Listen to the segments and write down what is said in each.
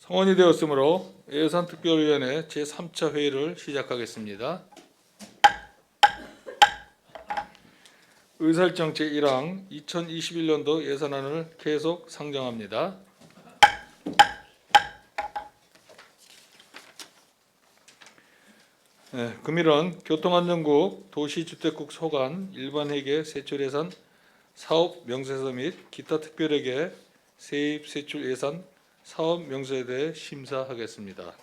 성원이 되었으므로 예산특별위원회 제3차 회의를 시작하겠습니다. 의사일정 제1항 2021년도 예산안을 계속 상정합니다. 금일은 교통안전국 도시주택국 소관 일반회계 세출예산 사업 명세서 및 기타 특별회계 세입 세출 예산 사업 명세에 대해 심사하겠습니다.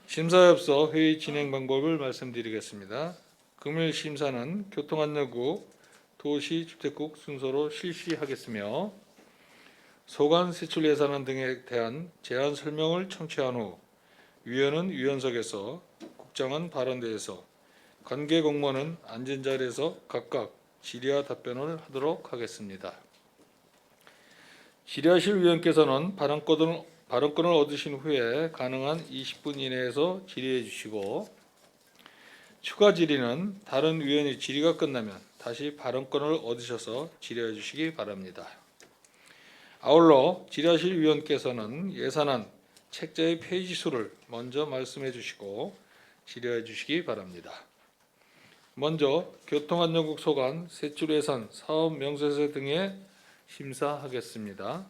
심사에 앞서 회의 진행 방법을 말씀드리겠습니다. 금일 심사는 교통안전국 도시주택국 순서로 실시하겠으며 소관 세출 예산안 등에 대한 제안 설명을 청취한 후 위원은 위원석에서, 국장은 발언대에서, 관계 공무원은 앉은 자리에서 각각 질의와 답변을 하도록 하겠습니다. 질의하실 위원께서는 발언권을 얻으신 후에 가능한 20분 이내에서 질의해 주시고, 추가 질의는 다른 위원의 질의가 끝나면 다시 발언권을 얻으셔서 질의해 주시기 바랍니다. 아울러 질의하실 위원께서는 예산안 책자의 페이지 수를 먼저 말씀해 주시고 질의해 주시기 바랍니다. 먼저 교통안전국 소관 세출예산 사업 명세서 등에 심사하겠습니다.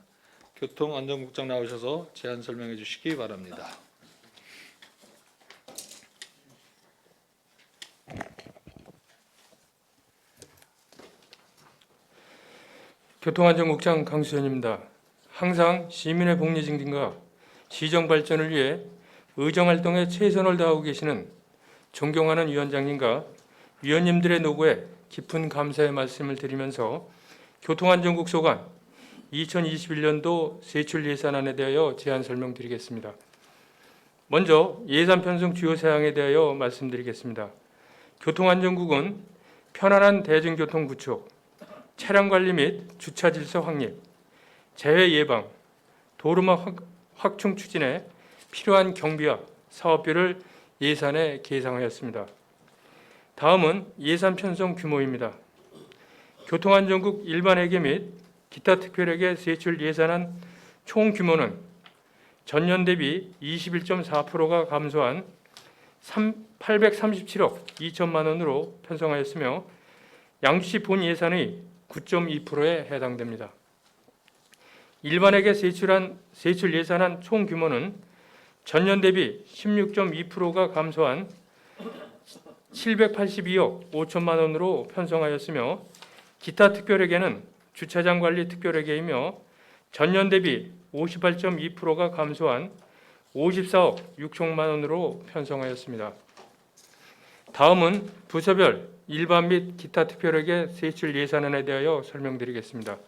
교통안전국장 나오셔서 제안 설명해 주시기 바랍니다. 교통안전국장 강수현입니다. 항상 시민의 복리 증진과 시정 발전을 위해 의정활동에 최선을 다하고 계시는 존경하는 위원장님과 위원님들의 노고에 깊은 감사의 말씀을 드리면서 교통안전국 소관 2021년도 세출 예산안에 대하여 제안 설명드리겠습니다. 먼저 예산 편성 주요 사항에 대하여 말씀드리겠습니다. 교통안전국은 편안한 대중교통 구축, 차량관리 및 주차 질서 확립, 재해 예방, 도로망 확충 추진에 필요한 경비와 사업비를 예산에 계상하였습니다. 다음은 예산 편성 규모입니다. 교통안전국 일반회계 및 기타 특별회계 세출 예산안 총 규모는 전년 대비 21.4%가 감소한 837억 2천만 원으로 편성하였으며 양주시 본 예산의 9.2%에 해당됩니다. 일반회계 세출 예산안 총 규모는 전년 대비 16.2%가 감소한 782억 5천만 원으로 편성하였으며 기타 특별회계는 주차장 관리 특별회계이며 전년 대비 58.2%가 감소한 54억 6천만 원으로 편성하였습니다. 다음은 부서별 일반 및 기타 특별회계 세출 예산안에 대하여 설명드리겠습니다.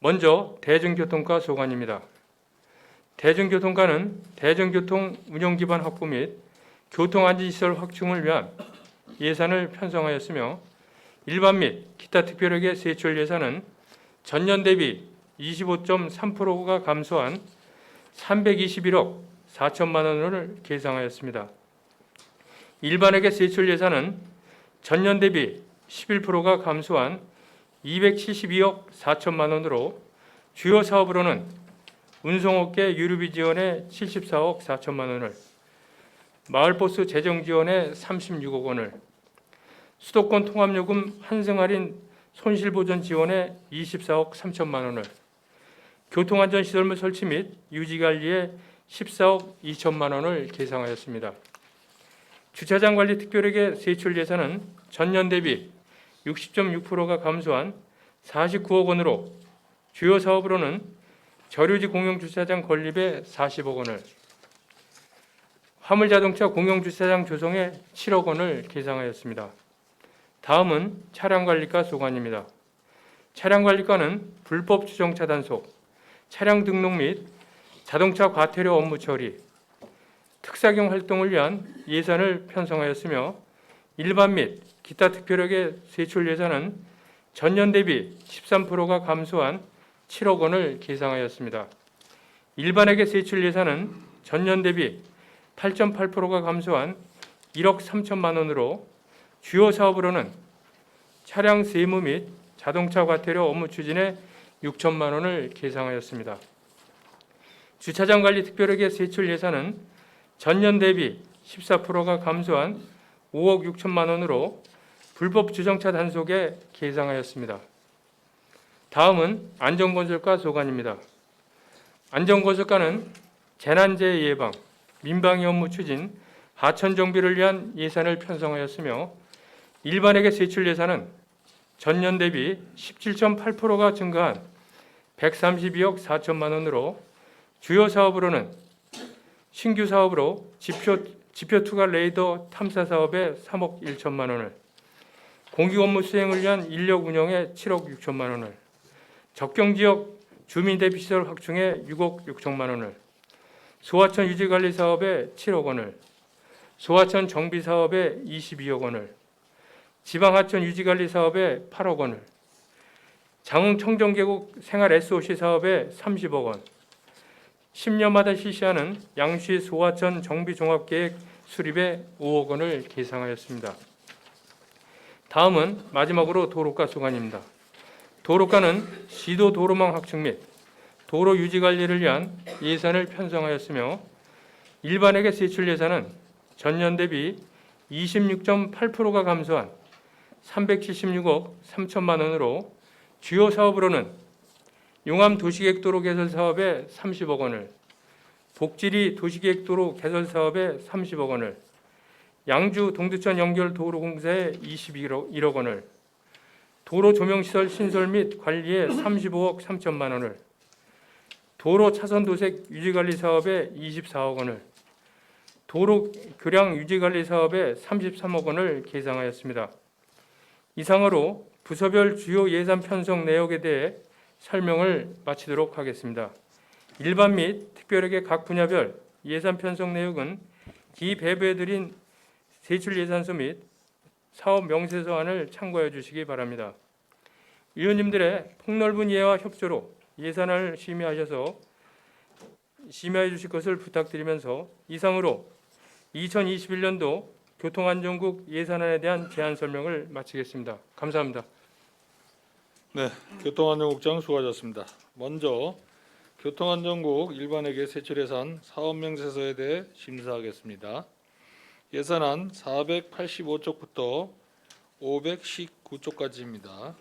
먼저 대중교통과 소관입니다. 대중교통과는 대중교통 운영기반 확보 및 교통안전시설 확충을 위한 예산을 편성하였으며 일반 및 기타 특별회계 세출 예산은 전년 대비 25.3%가 감소한 321억 4천만 원을 계상하였습니다. 일반회계 세출 예산은 전년 대비 11%가 감소한 272억 4천만 원으로 주요 사업으로는 운송업계 유류비 지원에 74억 4천만 원을, 마을버스 재정 지원에 36억 원을, 수도권 통합요금 환승 할인 손실보전 지원에 24억 3천만 원을, 교통안전시설물 설치 및 유지관리에 14억 2천만 원을 계상하였습니다. 주차장 관리 특별회계 세출 예산은 전년 대비 60.6%가 감소한 49억 원으로 주요 사업으로는 저류지 공용주차장 건립에 40억 원을, 화물자동차 공용주차장 조성에 7억 원을 계상하였습니다. 다음은 차량관리과 소관입니다. 차량관리과는 불법 주정차 단속, 차량 등록 및 자동차 과태료 업무 처리, 특사경 활동을 위한 예산을 편성하였으며 일반 및 기타 특별회계 세출 예산은 전년 대비 13%가 감소한 7억 원을 계상하였습니다. 일반회계 세출 예산은 전년 대비 8.8%가 감소한 1억 3천만 원으로 주요 사업으로는 차량 세무 및 자동차 과태료 업무 추진에 6천만 원을 계상하였습니다. 주차장 관리 특별하게 세출 예산은 전년 대비 14%가 감소한 5억 6천만 원으로 불법 주정차 단속에 계상하였습니다. 다음은 안전건설과 소관입니다. 안전건설과는 재난재해 예방, 민방위 업무 추진, 하천 정비를 위한 예산을 편성하였으며 일반에게 세출 예산은 전년 대비 17.8%가 증가한 132억 4천만 원으로 주요 사업으로는 신규 사업으로 지표 투과 레이더 탐사 사업에 3억 1천만 원을, 공기 업무 수행을 위한 인력 운영에 7억 6천만 원을, 적경 지역 주민 대피 시설 확충에 6억 6천만 원을, 소하천 유지 관리 사업에 7억 원을, 소하천 정비 사업에 22억 원을, 지방 하천 유지 관리 사업에 8억 원을, 장흥 청정계곡 생활 SOC 사업에 30억 원, 10년마다 실시하는 양시 소하천 정비 종합계획 수립에 5억 원을 계상하였습니다. 다음은 마지막으로 도로가 소관입니다. 도로가는 시도 도로망 확충 및 도로 유지 관리를 위한 예산을 편성하였으며 일반에게 세출 예산은 전년 대비 26.8%가 감소한 376억 3천만 원으로 주요 사업으로는 용암 도시계획도로 개설 사업에 30억 원을, 복지리 도시계획도로 개설 사업에 30억 원을, 양주 동두천 연결 도로 공사에 21억 원을, 도로 조명시설 신설 및 관리에 35억 3천만 원을, 도로 차선 도색 유지관리 사업에 24억 원을, 도로 교량 유지관리 사업에 33억 원을 계상하였습니다. 이상으로 부서별 주요 예산 편성 내역에 대해 설명을 마치도록 하겠습니다. 일반 및 특별하게 각 분야별 예산 편성 내역은 기배부해드린 세출 예산서 및 사업 명세서안을 참고해 주시기 바랍니다. 위원님들의 폭넓은 이해와 협조로 예산을 심의해 주실 것을 부탁드리면서 이상으로 2021년도 교통안전국 예산안에 대한 제안 설명을 마치겠습니다. 감사합니다. 네, 교통안전국장 수고하셨습니다. 먼저 교통안전국 일반에게 세출 예산 사업 명세서에 대해 심사하겠습니다. 예산안 485쪽부터 519쪽까지입니다.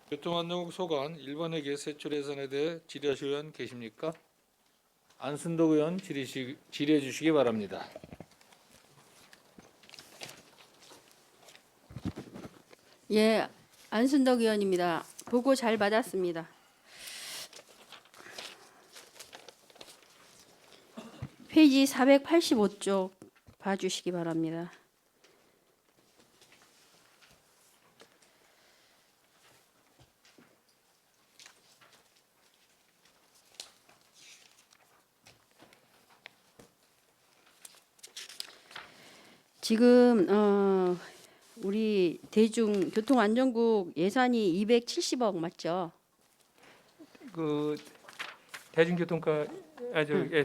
교통안전국 소관 일반에게 세출 예산에 대해 질의하실 의원 계십니까? 안순덕 의원 질의해 주시기 바랍니다. 예, 안순덕 의원입니다. 보고 잘 받았습니다. 페이지 485쪽 봐주시기 바랍니다. 지금 우리 대중교통안전국 예산이 270억 맞죠? 그 대중교통과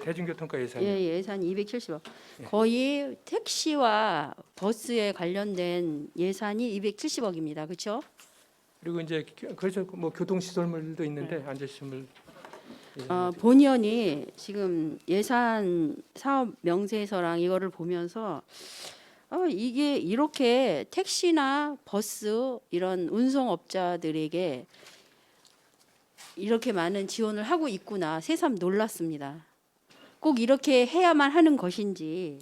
대중교통과 예산. 예, 예산이 270억. 예. 거의 택시와 버스에 관련된 예산이 270억입니다. 그렇죠? 그리고 이제 그래서 뭐 교통시설물도 있는데 안전시설. 본의원이 지금 예산 사업 명세서랑 이거를 보면서 이게 이렇게 택시나 버스 이런 운송업자들에게 이렇게 많은 지원을 하고 있구나 새삼 놀랐습니다. 꼭 이렇게 해야만 하는 것인지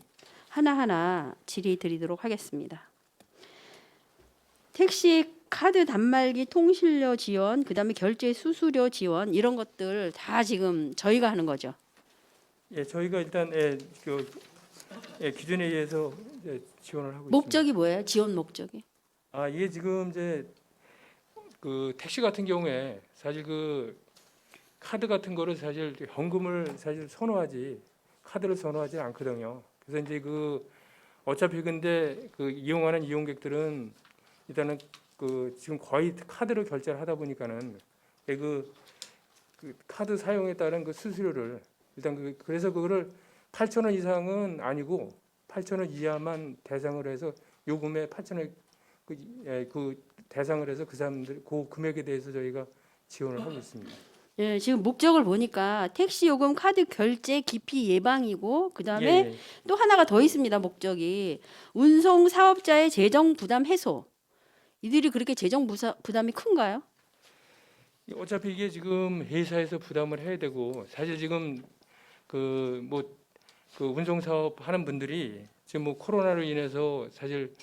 하나하나 질의 드리도록 하겠습니다. 택시 카드 단말기 통실료 지원, 그다음에 결제 수수료 지원 이런 것들 다 지금 저희가 하는 거죠. 예, 저희가 일단 기준에 의해서 지원을 하고 목적이 뭐예요? 지원 목적이? 있습니다. 이게 지금 이제 그 택시 같은 경우에 사실 그 카드 같은 거를 사실 현금을 사실 카드를 선호하지 않거든요. 그래서 이제 그 어차피 근데 그 이용하는 이용객들은 일단은 그 지금 거의 카드로 결제를 하다 보니까는 그 카드 사용에 따른 그 수수료를 일단 그래서 그거를 8,000원 이상은 아니고 8,000원 이하만 대상으로 해서 요금에 8,000원 그 대상을 해서 그 사람들 그 금액에 대해서 저희가 지원을 하고 있습니다. 예, 지금 목적을 보니까 택시 요금 카드 결제 기피 예방이고 그다음에 예, 또 하나가 더 있습니다. 목적이 운송 사업자의 재정 부담 해소. 이들이 그렇게 재정 부담이 큰가요? 어차피 이게 지금 회사에서 부담을 해야 되고 사실 지금 그 그 운송 사업 하는 분들이 지금 뭐 코로나로 인해서 사실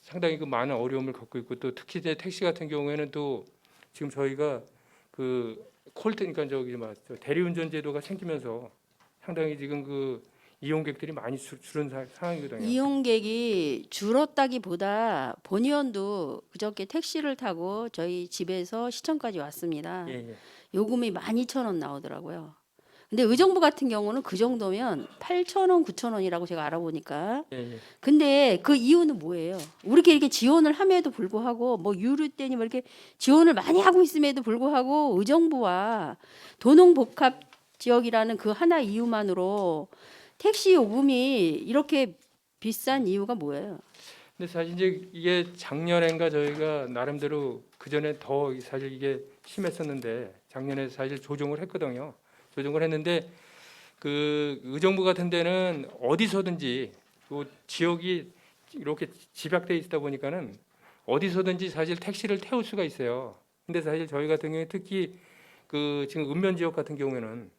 상당히 그 많은 어려움을 겪고 있고 또 특히 이제 택시 같은 경우에는 또 지금 저희가 그 그러니까 저기 대리운전 제도가 생기면서 상당히 지금 그 이용객들이 많이 줄은 상황이거든요. 이용객이 줄었다기보다 본 의원도 그저께 택시를 타고 저희 집에서 시청까지 왔습니다. 예, 예. 요금이 12,000원 나오더라고요. 근데 의정부 같은 경우는 그 정도면 8,000원, 9,000원이라고 제가 알아보니까. 예, 예. 근데 그 이유는 뭐예요? 우리 이렇게 지원을 함에도 불구하고 뭐 유류대니 뭐 이렇게 지원을 많이 하고 있음에도 불구하고 의정부와 도농복합 지역이라는 그 하나 이유만으로 택시 요금이 이렇게 비싼 이유가 뭐예요? 근데 사실 이제 이게 작년엔가 저희가 나름대로 그 전에 더 사실 이게 심했었는데 작년에 사실 조정을 했거든요. 조정을 했는데 그 의정부 같은 데는 어디서든지 그 지역이 이렇게 집약돼 있다 보니까는 어디서든지 사실 택시를 태울 수가 있어요. 근데 사실 저희 같은 경우에 특히 그 지금 읍면 지역 같은 경우에는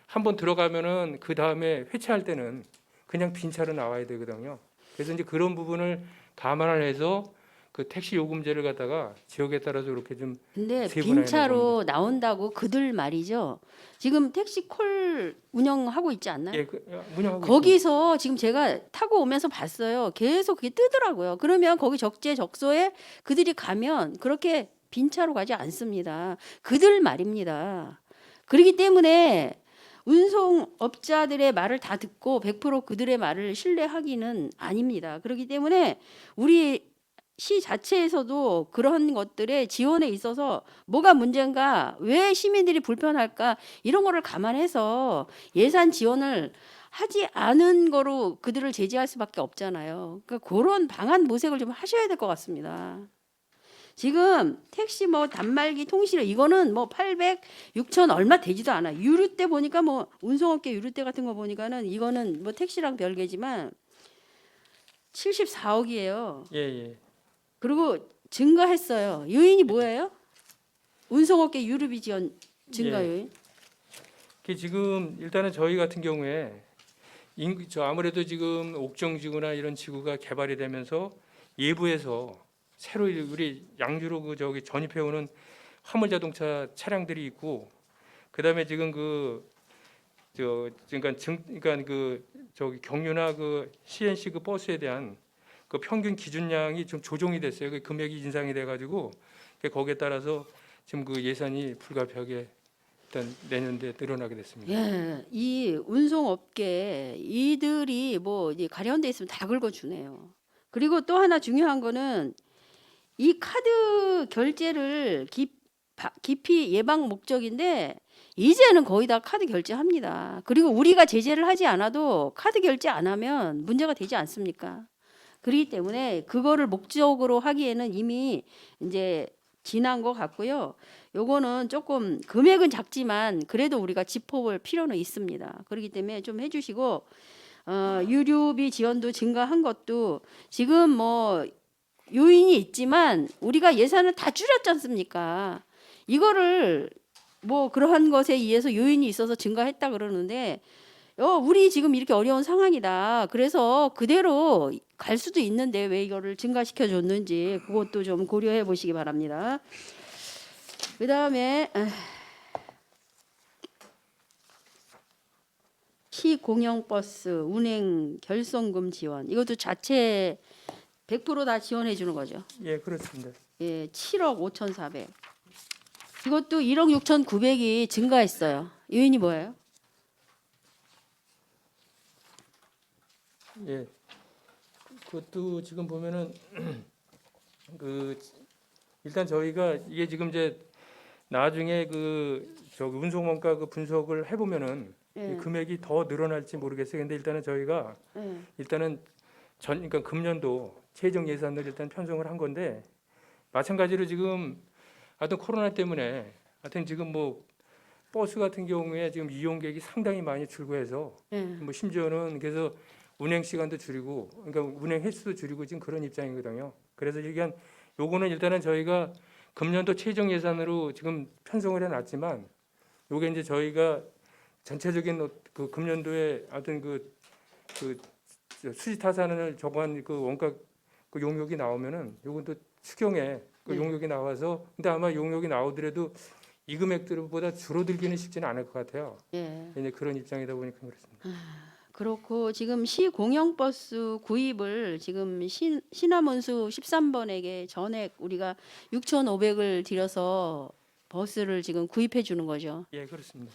한번 들어가면은 그 다음에 회차할 때는 그냥 빈 차로 나와야 되거든요. 그래서 이제 그런 부분을 감안을 해서 그 택시 요금제를 갖다가 지역에 따라서 이렇게 좀 근데 세분화해 빈차로 나온다고 그들 말이죠. 지금 택시 콜 운영하고 있지 않나요? 예, 운영하고 있습니다. 거기서 지금 제가 타고 오면서 봤어요. 계속 그게 뜨더라고요. 그러면 거기 적재적소에 그들이 가면 그렇게 빈차로 가지 않습니다. 그들 말입니다. 그렇기 때문에 운송업자들의 말을 다 듣고 100% 그들의 말을 신뢰하기는 아닙니다. 그렇기 때문에 우리 시 자체에서도 그런 것들의 지원에 있어서 뭐가 문제인가, 왜 시민들이 불편할까 이런 거를 감안해서 예산 지원을 하지 않은 거로 그들을 제지할 수밖에 없잖아요. 그러니까 그런 방안 모색을 좀 하셔야 될 것 같습니다. 지금 택시 뭐 단말기 통실 이거는 뭐 800, 6천 얼마 되지도 않아. 유류대 보니까 뭐 운송업계 유류대 같은 거 보니까는 이거는 뭐 택시랑 별개지만 74억이에요. 예, 예. 그리고 증가했어요. 요인이 뭐예요? 운송업계 유류비 지원 증가 예. 요인. 그 지금 일단은 저희 같은 경우에 저 아무래도 지금 옥정지구나 이런 지구가 개발이 되면서 예부에서 새로 우리 양주로 그 저기 전입해 오는 화물 자동차 차량들이 있고 그다음에 지금 그러니까 그 저기 경유나 그 CNC 그 버스에 대한 그 평균 기준량이 좀 조정이 됐어요. 그 금액이 인상이 돼가지고 거기에 따라서 지금 그 예산이 불가피하게 일단 내년도에 늘어나게 됐습니다. 예, 이 운송업계 이들이 뭐 이제 가려운 데 있으면 다 긁어주네요. 그리고 또 하나 중요한 거는 이 카드 결제를 기피 예방 목적인데 이제는 거의 다 카드 결제합니다. 그리고 우리가 제재를 하지 않아도 카드 결제 안 하면 문제가 되지 않습니까? 그렇기 때문에 그거를 목적으로 하기에는 이미 이제 지난 것 같고요. 요거는 조금 금액은 작지만 그래도 우리가 짚어볼 필요는 있습니다. 그렇기 때문에 좀 해주시고 유류비 지원도 증가한 것도 지금 뭐 요인이 있지만 우리가 예산을 다 줄였지 않습니까? 이거를 뭐 그러한 것에 의해서 요인이 있어서 증가했다 그러는데 우리 지금 이렇게 어려운 상황이다. 그래서 그대로 갈 수도 있는데 왜 이거를 증가시켜 줬는지 그것도 좀 고려해 보시기 바랍니다. 그다음에 시공영버스 운행 결손금 지원 이것도 자체 100% 다 지원해 주는 거죠. 예, 그렇습니다. 예, 7억 5,400. 이것도 1억 6,900이 증가했어요. 요인이 뭐예요? 예, 그것도 지금 보면은 그 일단 저희가 이게 지금 이제 나중에 그 저기 운송원가 그 분석을 해보면은 예, 이 금액이 더 늘어날지 모르겠어요. 근데 일단은 저희가 예. 일단은 그러니까 금년도 최종 예산을 일단 편성을 한 건데 마찬가지로 지금 하여튼 코로나 때문에 하여튼 지금 뭐 버스 같은 경우에 지금 이용객이 상당히 많이 줄고 해서 예. 뭐 심지어는 그래서 운행 시간도 줄이고 그러니까 운행 횟수도 줄이고 지금 그런 입장이거든요. 그래서 일단 요거는 일단은 저희가 금년도 최종 예산으로 지금 편성을 해놨지만 요게 이제 저희가 전체적인 그 금년도에 어떤 그 수지 타산을 저거한 그 원가 그 용역이 나오면은 요건 또 추경에 그 네. 용역이 나와서 근데 아마 용역이 나오더라도 이 금액들보다 줄어들기는 쉽지는 않을 것 같아요. 예. 이제 그런 입장이다 보니까 그렇습니다. 그렇고 지금 시 공영버스 구입을 지금 신암원수 13번에게 전액 우리가 6,500을 들여서 버스를 지금 구입해 주는 거죠. 예, 그렇습니다.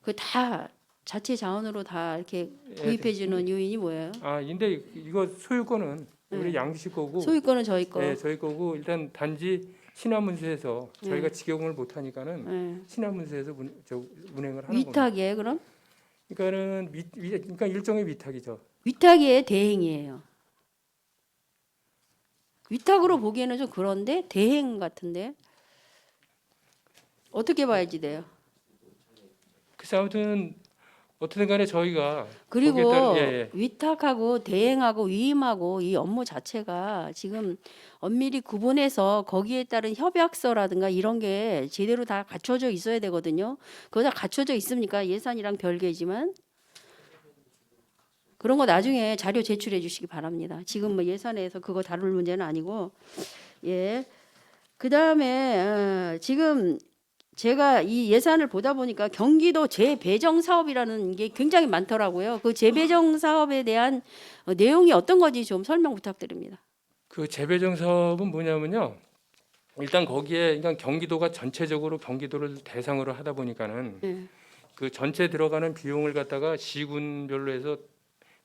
그 다 자체 자원으로 다 이렇게 예, 구입해 주는 요인이 뭐예요? 아, 근데 이거 소유권은 우리 네. 양주시 거고, 소유권은 저희 거. 예, 저희 거고 일단 단지 신화문서에서 저희가 네. 직영을 못 하니까는 예. 신화문서에서 운행을 하는 겁니다. 위탁이에요, 그럼? 그러니까는 그러니까 일종의 위탁이죠. 위탁의 대행이에요. 위탁으로 보기에는 좀 그런데 대행 같은데 어떻게 봐야지 돼요? 그래서 아무튼 어떻든 간에 저희가 그리고 거기에 따른 예. 위탁하고 대행하고 위임하고 이 업무 자체가 지금 엄밀히 구분해서 거기에 따른 협약서라든가 이런 게 제대로 다 갖춰져 있어야 되거든요. 그거 다 갖춰져 있습니까? 예산이랑 별개지만 그런 거 나중에 자료 제출해 주시기 바랍니다. 지금 뭐 예산에서 그거 다룰 문제는 아니고 예. 그다음에 지금 제가 이 예산을 보다 보니까 경기도 재배정 사업이라는 게 굉장히 많더라고요. 그 재배정 사업에 대한 내용이 어떤 건지 좀 설명 부탁드립니다. 그 재배정 사업은 뭐냐면요. 일단 거기에 그러니까 경기도가 전체적으로 경기도를 대상으로 하다 보니까는 예. 그 전체 들어가는 비용을 갖다가 시군별로 해서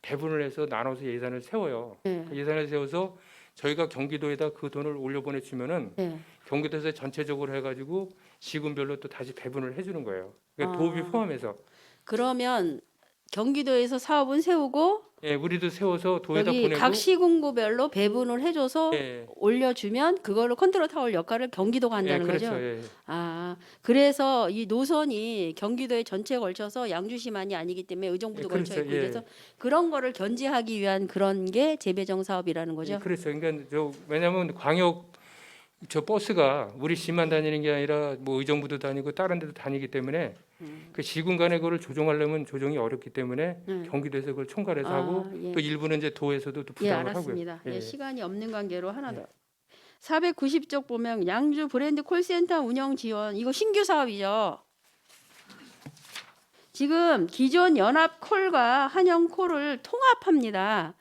배분을 해서 나눠서 예산을 세워요. 예. 그 예산을 세워서 저희가 경기도에다 그 돈을 올려보내 주면은 예. 경기도에서 전체적으로 해가지고 시군별로 또 다시 배분을 해주는 거예요. 그러니까 아. 도읍이 포함해서. 그러면 경기도에서 사업은 세우고 예, 우리도 세워서 도에다 여기 보내고. 각 시군구별로 배분을 해줘서 예, 올려주면 그걸로 컨트롤 타월 역할을 경기도가 예, 한다는 그렇죠. 거죠. 예. 아, 그래서 이 노선이 경기도에 전체에 걸쳐서 양주시만이 아니기 때문에 의정부도 예, 걸쳐 그렇죠. 있고 예. 그래서 그런 거를 견제하기 위한 그런 게 재배정 사업이라는 거죠. 예, 그렇죠. 그러니까 왜냐하면 광역 저 버스가 우리 시만 다니는 게 아니라 뭐 의정부도 다니고 다른 데도 다니기 때문에 그 시군 간에 그걸 조정하려면 조정이 어렵기 때문에 경기도에서 그걸 총괄해서 하고 예. 또 일부는 이제 도에서도 또 예, 부담을 알았습니다. 하고요. 예, 예. 시간이 없는 관계로 하나 예. 더. 490쪽 보면 양주 브랜드 콜센터 운영 지원 이거 신규 사업이죠. 지금 기존 연합콜과 한영콜을 통합합니다.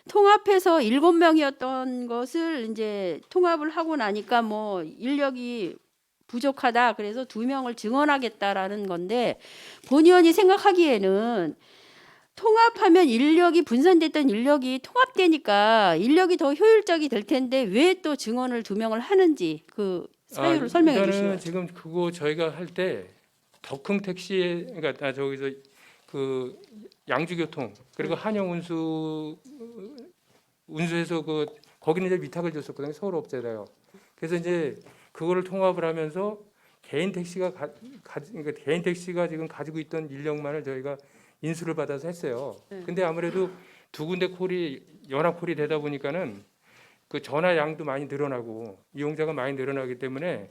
통합해서 7명이었던 것을 이제 통합을 하고 나니까 뭐 인력이 부족하다. 그래서 2명을 증원하겠다라는 건데 본의원이 생각하기에는 통합하면 인력이 분산됐던 인력이 통합되니까 인력이 더 효율적이 될 텐데 왜 또 증원을 2명을 하는지 그 사유를 설명해 일단은 주시면. 지금 그거 저희가 할 때 덕흥 택시 그러니까 저기서 그 양주교통 그리고 한영 운수에서 그 거기는 이제 위탁을 줬었거든요. 서울 업체다요. 그래서 이제 그거를 통합을 하면서 개인 택시가 그러니까 개인 택시가 지금 가지고 있던 인력만을 저희가 인수를 받아서 했어요. 근데 아무래도 두 군데 콜이 연합 콜이 되다 보니까는 그 전화 양도 많이 늘어나고 이용자가 많이 늘어나기 때문에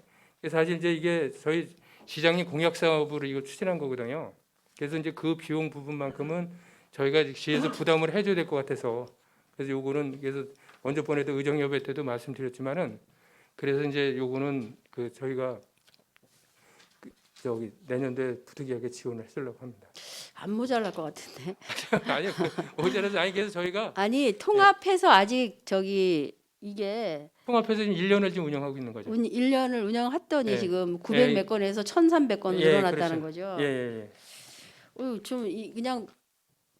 사실 이제 이게 저희 시장님 공약 사업으로 이거 추진한 거거든요. 그래서 이제 그 비용 부분만큼은 저희가 시에서 부담을 해줘야 될 것 같아서 그래서 요거는 그래서 먼저 보내도 의정협회 때도 말씀드렸지만은 그래서 이제 요거는 그 저희가 저기 내년도에 부득이하게 지원을 해주려고 합니다. 안 모자랄 것 같은데. 아니요, 모자라서 아니 그래서 저희가 아니 통합해서 아직 저기 이게 통합해서 지금 1년을 지금 운영하고 있는 거죠. 1년을 운영했더니 예. 지금 900 몇 건에서 1,300건 예, 늘어났다는 그렇죠. 거죠. 예, 예, 예. 좀 그냥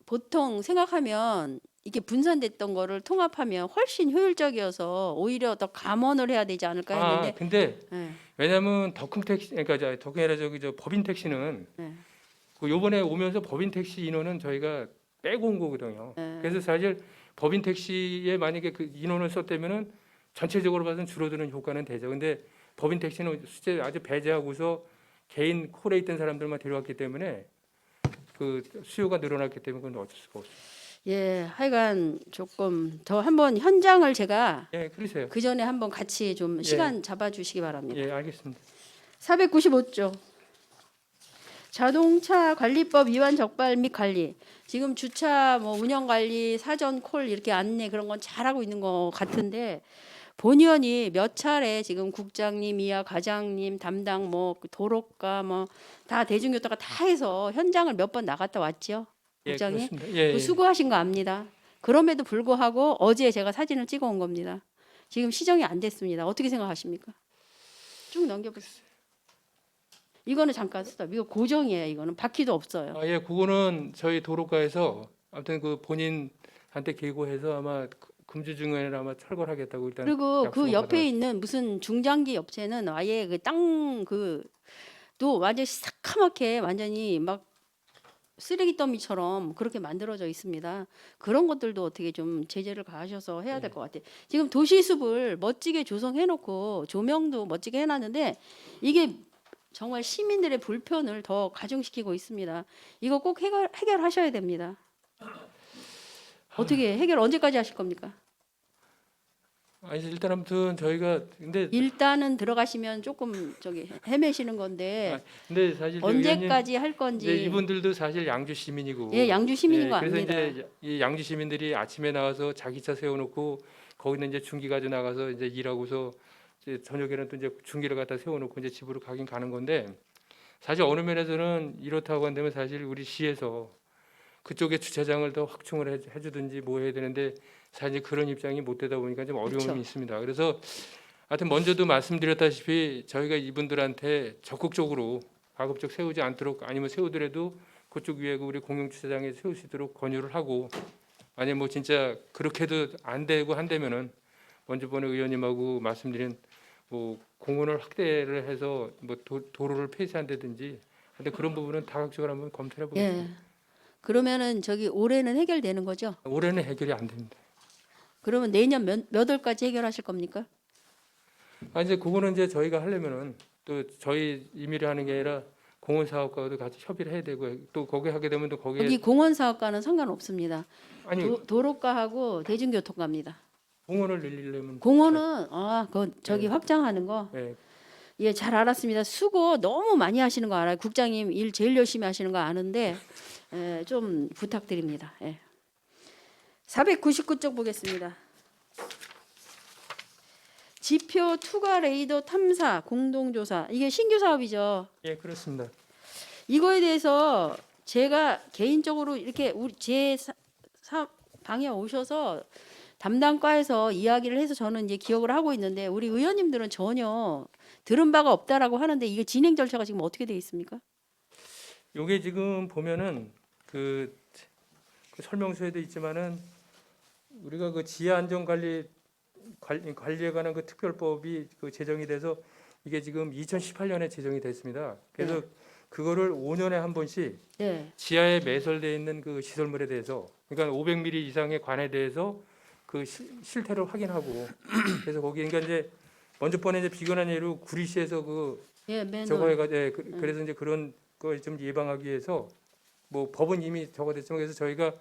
보통 생각하면 이게 분산됐던 거를 통합하면 훨씬 효율적이어서 오히려 더 감원을 해야 되지 않을까 아, 했는데. 근데 예, 왜냐하면 덕흥 택시, 그러니까 덕흥이 아니라 저기 저 법인 택시는 예, 그 요번에 오면서 법인 택시 인원은 저희가 빼고 온 거거든요. 예. 그래서 사실 법인 택시에 만약에 그 인원을 썼다면은 전체적으로 봐서는 줄어드는 효과는 되죠. 근데 법인 택시는 실제 아주 배제하고서 개인 콜에 있던 사람들만 데려왔기 때문에 그 수요가 늘어났기 때문에 그건 어쩔 수가 없어요. 예, 하여간 조금 더 한번 현장을 제가 예, 그러세요. 그 전에 한번 같이 좀 예. 시간 잡아주시기 바랍니다. 예, 알겠습니다. 495조 자동차 관리법 위반 적발 및 관리. 지금 주차 뭐 운영 관리, 사전 콜 이렇게 안내 그런 건 잘하고 있는 것 같은데 본의원이 몇 차례 지금 국장님, 이하 과장님, 담당 뭐 도로과 뭐 다 대중교통과 다 해서 현장을 몇 번 나갔다 왔죠. 예, 국장님. 그렇습니다. 예, 예. 수고하신 거 압니다. 그럼에도 불구하고 어제 제가 사진을 찍어 온 겁니다. 지금 시정이 안 됐습니다. 어떻게 생각하십니까? 쭉 넘겨보세요. 이거는 잠깐 스톱. 이거 고정이에요. 이거는 바퀴도 없어요. 아, 예, 그거는 저희 도로과에서 아무튼 그 본인한테 계고해서 아마 금주 중간에 아마 철거하겠다고 일단. 그리고 그 약속을 옆에 받아놨- 있는 무슨 중장기 업체는 아예 그 땅 그도 완전히 새카맣게 완전히 막 쓰레기 더미처럼 그렇게 만들어져 있습니다. 그런 것들도 어떻게 좀 제재를 가하셔서 해야 될 것 같아요. 지금 도시숲을 멋지게 조성해놓고 조명도 멋지게 해놨는데 이게 정말 시민들의 불편을 더 가중시키고 있습니다. 이거 꼭 해결하셔야 됩니다. 어떻게 해결 언제까지 하실 겁니까? 아니 일단 아무튼 저희가 근데 일단은 들어가시면 조금 저기 헤매시는 건데 근데 사실 저 의원님, 언제까지 할 이제 건지. 이분들도 사실 양주 시민이고. 예, 양주 시민인 예, 거 그래서 압니다. 이제 이 양주 시민들이 아침에 나와서 자기 차 세워놓고 거기는 이제 중기 가지고 나가서 이제 일하고서 이제 저녁에는 또 이제 중기를 갖다 세워놓고 이제 집으로 가긴 가는 건데 사실 어느 면에서는 이렇다고 한다면 사실 우리 시에서 그쪽에 주차장을 더 확충을 해주든지 뭐 해야 되는데 사실 그런 입장이 못 되다 보니까 좀 어려움이 그렇죠. 있습니다. 그래서 하여튼 먼저도 말씀드렸다시피 저희가 이분들한테 적극적으로 가급적 세우지 않도록 아니면 세우더라도 그쪽 위에 그 우리 공영 주차장에 세울 수 있도록 권유를 하고 만약 뭐 진짜 그렇게도 안 되고 한다면은 먼저 번에 의원님하고 말씀드린 뭐 공원을 확대를 해서 뭐 도로를 폐쇄한다든지 근데 그런 부분은 다각적으로 한번 검토해 보겠습니다. 예. 그러면은 저기 올해는 해결되는 거죠? 올해는 해결이 안 됩니다. 그러면 내년 몇 월까지 해결하실 겁니까? 아 이제 그거는 이제 저희가 하려면은 또 저희 임의로 하는 게 아니라 공원 사업과도 같이 협의를 해야 되고 또 거기 하게 되면 또 거기에 여기 공원 사업과는 상관없습니다. 아니 도로과하고 대중교통과입니다. 공원을 늘리려면 공원은 그 저기 네. 확장하는 거. 예, 예, 잘 알았습니다. 수고 너무 많이 하시는 거 알아요. 국장님 일 제일 열심히 하시는 거 아는데 좀 부탁드립니다. 예. 499쪽 보겠습니다. 지표 투과 레이더 탐사 공동조사 이게 신규 사업이죠. 예 그렇습니다. 이거에 대해서 제가 개인적으로 이렇게 우리 제 방에 오셔서 담당과에서 이야기를 해서 저는 이제 기억을 하고 있는데 우리 의원님들은 전혀 들은 바가 없다라고 하는데 이게 진행 절차가 지금 어떻게 되어 있습니까? 요게 지금 보면은 그 설명서에도 있지만은 우리가 그 지하 안전 관리에 관한 그 특별법이 그 제정이 돼서 이게 지금 2018년에 제정이 됐습니다. 그래서 네. 그거를 5년에 한 번씩 네. 지하에 매설되어 있는 그 시설물에 대해서 그러니까 500mm 이상의 관에 대해서 그 실태를 확인하고 그래서 거기 그러니까 이제 먼저 번에 이제 비근한 예로 구리시에서 그 예, 매너. 저거 해가지고 그래서 이제 그런 걸 좀 예방하기 위해서 뭐 법은 이미 저거 됐지만 그래서 저희가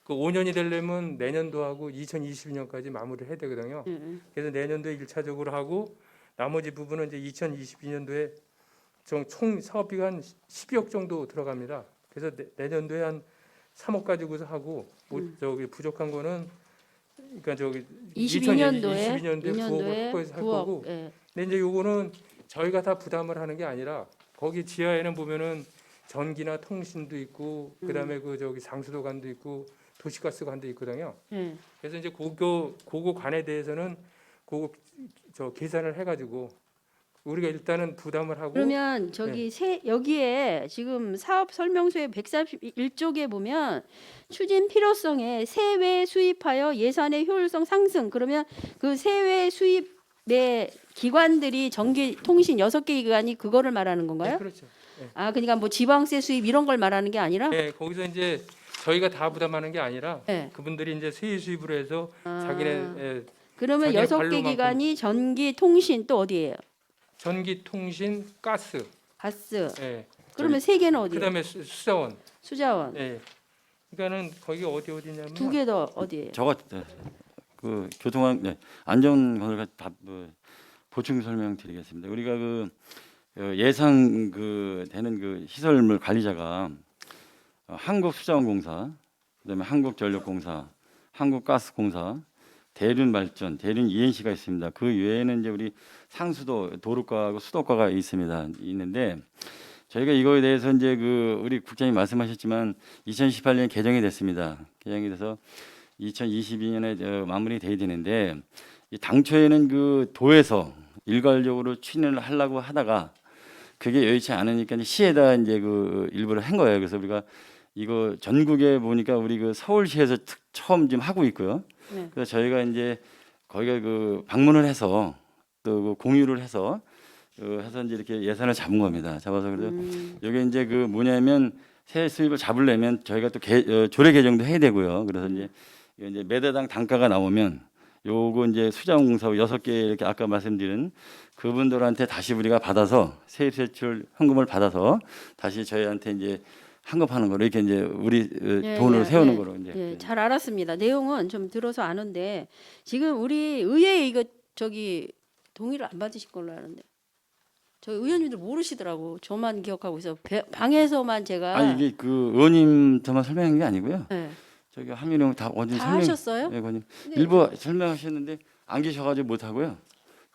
그 5년이 되려면 내년도 하고 2022년까지 마무리를 해야 되거든요. 예. 그래서 내년도에 1차적으로 하고 나머지 부분은 이제 2022년도에 총 사업비가 한 12억 정도 들어갑니다. 그래서 내년도에 한 3억 가지고서 하고 저기 부족한 거는 그러니까 저기 22년도에 9억을 확보해서 할 거고. 예. 근데 이제 요거는 저희가 다 부담을 하는 게 아니라 거기 지하에는 보면은 전기나 통신도 있고 그다음에 그 저기 상수도관도 있고 도시가스관도 있거든요. 예. 그래서 이제 그거 관에 대해서는 그거 저 계산을 해가지고 우리가 일단은 부담을 하고 그러면 저기 여기에 지금 사업 설명서의 141쪽에 보면 추진 필요성에 세외 수입하여 예산의 효율성 상승. 그러면 그 세외 수입의 기관들이 전기 통신 6개 기관이 그거를 말하는 건가요? 네, 그렇죠. 그러니까 뭐 지방세 수입 이런 걸 말하는 게 아니라 네, 거기서 이제 저희가 다 부담하는 게 아니라 네. 그분들이 이제 세입 수입으로 해서 자기네 그러면 자기네 6개 관로만큼. 기관이 전기 통신 또 어디예요? 전기, 통신, 가스 가스. 예. 그러면 세 개는 어디예요? 그다음에 수자원. 수자원. 예. 그러니까는 거기 어디냐면 두 개 더 어디예요? 저거 그 교통안 안전건설 보충 설명드리겠습니다. 우리가 예상 되는 시설물 관리자가 한국수자원공사, 그다음에 한국전력공사, 한국가스공사, 대륜발전, 대륜 ENC가 있습니다. 그 외에는 이제 우리 상수도 도로과하고 수도과가 있는데 저희가 이거에 대해서 이제 우리 국장님 말씀하셨지만 2018년 개정이 됐습니다. 개정이 돼서 2022년에 마무리돼야 되는데 당초에는 도에서 일괄적으로 추진을 하려고 하다가 그게 여의치 않으니까 이제 시에다 이제 일부러 한 거예요. 그래서 우리가 이거 전국에 보니까 우리 서울시에서 처음 지금 하고 있고요. 네. 그래서 저희가 이제 거기가 방문을 해서 또 공유를 해서 이제 이렇게 예산을 잡은 겁니다. 잡아서 그래서 여기 이제 뭐냐면 세 수입을 잡으려면 저희가 또 조례 개정도 해야 되고요. 그래서 이제 매대당 단가가 나오면 요거 이제 수자원공사 6개 이렇게 아까 말씀드린 그분들한테 다시 우리가 받아서 세입 세출 현금을 받아서 다시 저희한테 이제 환급하는 거로 이렇게 이제 우리 돈으로 세우는 거로 이제. 예, 잘 알았습니다. 내용은 좀 들어서 아는데 지금 우리 의회에 이거 동의를 안 받으실 걸로 아는데 저희 의원님들 모르시더라고. 저만 기억하고 있어. 방에서만 제가 아니 이게 의원님한테만 설명한 게 아니고요. 네. 저기 한민영 다 어디 다 하셨어요? 네, 의원님. 네. 일부 설명하셨는데 안 계셔가지고 못 하고요.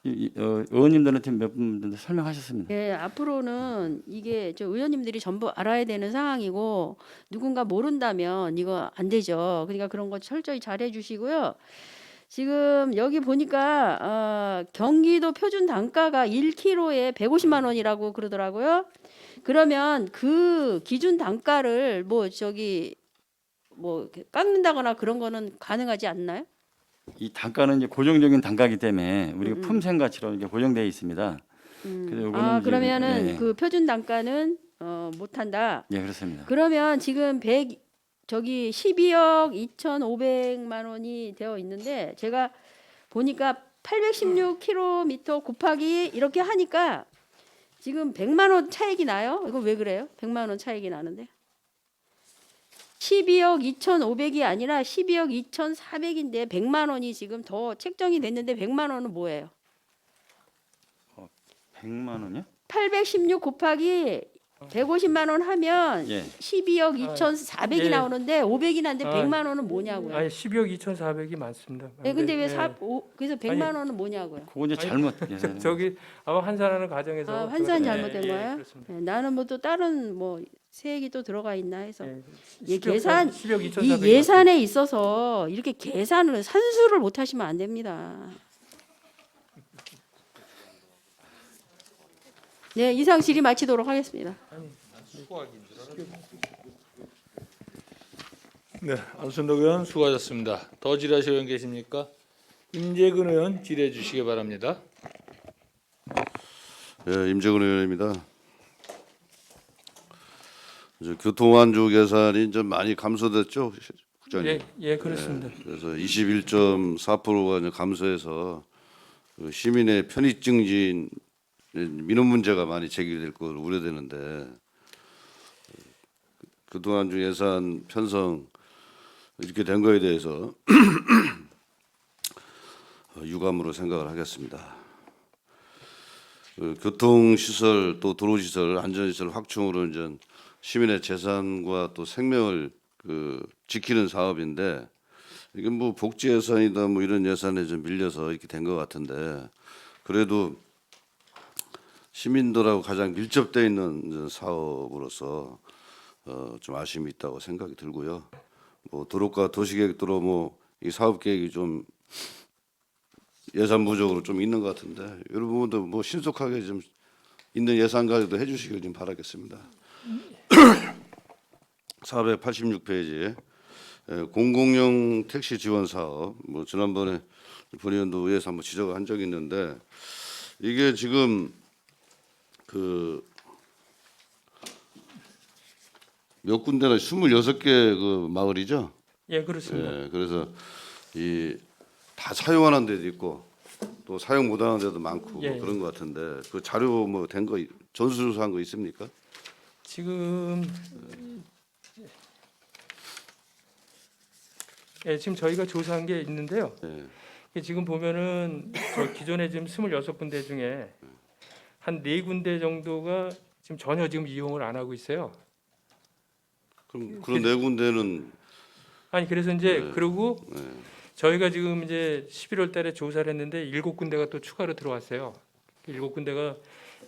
의원님들한테 몇 분들 설명하셨습니다. 예, 앞으로는 이게 저 의원님들이 전부 알아야 되는 상황이고 누군가 모른다면 이거 안 되죠. 그러니까 그런 거 철저히 잘해 주시고요. 지금 여기 보니까 경기도 표준 단가가 1kg에 150만 원이라고 그러더라고요. 그러면 그 기준 단가를 이렇게 깎는다거나 그런 거는 가능하지 않나요? 이 단가는 이제 고정적인 단가이기 때문에 우리가 품생 가치로 이게 고정되어 있습니다. 그래서 요거는 이제, 그러면은 예, 그 표준 단가는 못 한다. 예, 그렇습니다. 그러면 지금 12억 2,500만 원이 되어 있는데 제가 보니까 816km 곱하기 이렇게 하니까 지금 100만 원 차익이 나요. 이거 왜 그래요? 100만 원 차익이 나는데 12억 2,500이 아니라 12억 2,400인데 100만 원이 지금 더 책정이 됐는데 100만 원은 뭐예요? 100만 원이요? 816 곱하기 150만 원 하면 예. 12억 2,400이 예. 나오는데 500이 나는데 100만 원은 뭐냐고요? 아니 12억 2,400이 많습니다. 네, 근데 왜 예. 그래서 100만 원은 뭐냐고요? 그거 이제 아니, 잘못. 예. 저기 아마 환산하는 과정에서 환산이 그거- 잘못된 예, 거예요? 그렇습니다. 네, 나는 뭐 또 다른 세액이 또 들어가 있나 해서 예. 이 12억 계산 12억 이 2,400이 예산에 있어서 이렇게 계산을 산수를 못 하시면 안 됩니다. 네, 이상 질의 마치도록 하겠습니다. 네, 안순덕 의원 수고하셨습니다. 더 질의하실 의원 계십니까? 임재근 의원 질의해 주시기 바랍니다. 예, 임재근 의원입니다. 이제 교통안주 계산이 좀 많이 감소됐죠, 국장님. 예, 그렇습니다. 그래서 21.4%가 이제 감소해서 시민의 편의 증진 민원 문제가 많이 제기될 것으로 우려되는데 교통안주 예산 편성 이렇게 된 거에 대해서 유감으로 생각을 하겠습니다. 교통시설 또 도로시설 안전시설 확충으로 이제 시민의 재산과 또 생명을 지키는 사업인데 이게 뭐 복지 예산이다 뭐 이런 예산에 좀 밀려서 이렇게 된 것 같은데 그래도 시민들하고 가장 밀접되어 있는 사업으로서 좀 아쉬움이 있다고 생각이 들고요. 뭐 도로과 도시계획도로 뭐 이 사업 계획이 좀 예산 부족으로 좀 있는 것 같은데 이런 부분도 뭐 신속하게 좀 있는 예산 가지고 해주시길 좀 바라겠습니다. 486페이지 공공용 택시 지원 사업 뭐 지난번에 본의원도 의회에서 한번 지적을 한 적이 있는데 이게 지금 몇 군데나 26개 마을이죠. 예, 그렇습니다. 예, 그래서 다 사용하는 데도 있고 또 사용 못하는 데도 많고 예, 뭐 그런 것 같은데 그 자료 뭐 된 거 전수조사한 거 있습니까? 지금 지금 저희가 조사한 게 있는데요. 예. 이게 지금 보면은 저 기존에 지금 26군데 중에 한 4군데 정도가 지금 전혀 지금 이용을 안 하고 있어요. 그럼 그런 네 군데는 아니 그래서 이제 네. 그리고 네. 저희가 지금 이제 11월 달에 조사를 했는데 7군데가 또 추가로 들어왔어요. 7군데가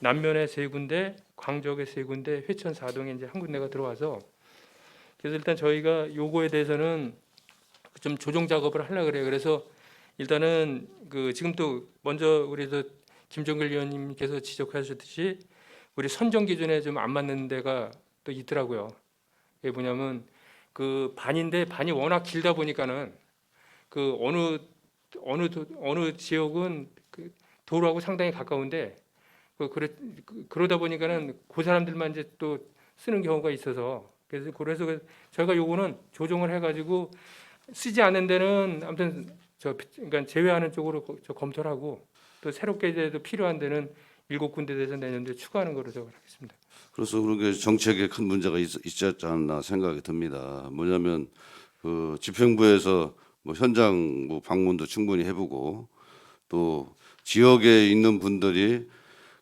남면에 3군데, 광적에 3군데, 회천 4동에 이제 1군데가 들어와서 그래서 일단 저희가 요거에 대해서는 좀 조정 작업을 하려고 그래요. 그래서 일단은 그 지금 또 먼저 우리 김종길 의원님께서 지적하셨듯이 우리 선정 기준에 좀 안 맞는 데가 또 있더라고요. 이게 뭐냐면 그 반인데 반이 워낙 길다 보니까는 그 어느 지역은 그 도로하고 상당히 가까운데 그러다 보니까는 그 사람들만 이제 또 쓰는 경우가 있어서 그래서 저희가 요거는 조정을 해가지고 쓰지 않는 데는 아무튼 그러니까 제외하는 쪽으로 검토를 하고 또 새롭게 이제 또 필요한 데는 7군데 돼서 내년도에 추가하는 거로 하겠습니다. 그래서 그런 게 정책에 큰 문제가 있지 않나 생각이 듭니다. 뭐냐면 그 집행부에서 뭐 현장 뭐 방문도 충분히 해보고 또 지역에 있는 분들이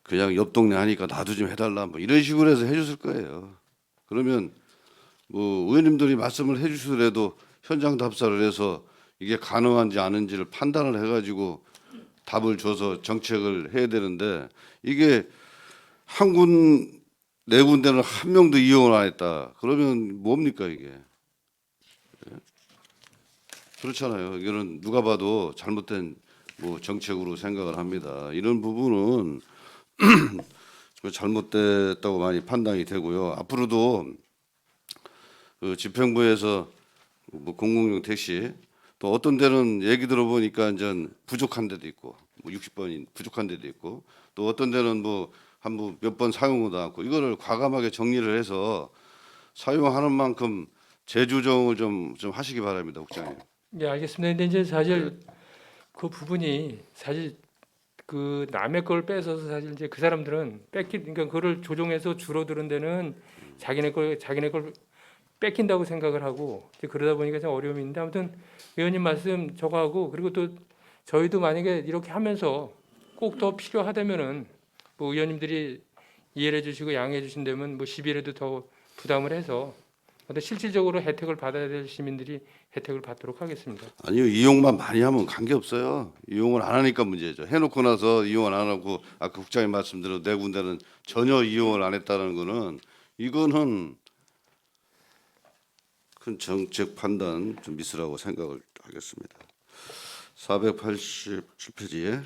그냥 옆 동네 하니까 나도 좀 해달라 뭐 이런 식으로 해서 해줬을 거예요. 그러면 뭐 의원님들이 말씀을 해주시더라도 현장 답사를 해서 이게 가능한지 아닌지를 판단을 해가지고 답을 줘서 정책을 해야 되는데 이게 네 군데는 한 명도 이용을 안 했다. 그러면 뭡니까 이게? 그렇잖아요. 이거는 누가 봐도 잘못된 뭐 정책으로 생각을 합니다. 이런 부분은 잘못됐다고 많이 판단이 되고요. 앞으로도 그 집행부에서 뭐 공공용 택시 또 어떤 데는 얘기 들어보니까 이제 부족한 데도 있고 뭐 60번이 부족한 데도 있고 또 어떤 데는 뭐 한 몇 번 사용도 않고 이거를 과감하게 정리를 해서 사용하는 만큼 재조정을 좀 하시기 바랍니다, 국장님. 네, 알겠습니다. 근데 이제 사실 그 부분이 사실 그 남의 걸 뺏어서 사실 이제 그 사람들은 그러니까 그거를 조정해서 줄어드는 데는 자기네 걸 뺏긴다고 생각을 하고 이제 그러다 보니까 좀 어려움이 있는데 아무튼 의원님 말씀 저거하고 그리고 또 저희도 만약에 이렇게 하면서 꼭 더 필요하다면은 뭐 의원님들이 이해를 해주시고 양해해 주신다면 뭐 10일에도 더 부담을 해서 어떤 실질적으로 혜택을 받아야 될 시민들이 혜택을 받도록 하겠습니다. 아니요, 이용만 많이 하면 관계 없어요. 이용을 안 하니까 문제죠. 해놓고 나서 이용을 안 하고 아까 국장님 말씀대로 네 군데는 전혀 이용을 안 했다는 거는 이거는 큰 정책 판단 좀 미스라고 생각을 하겠습니다. 487페이지에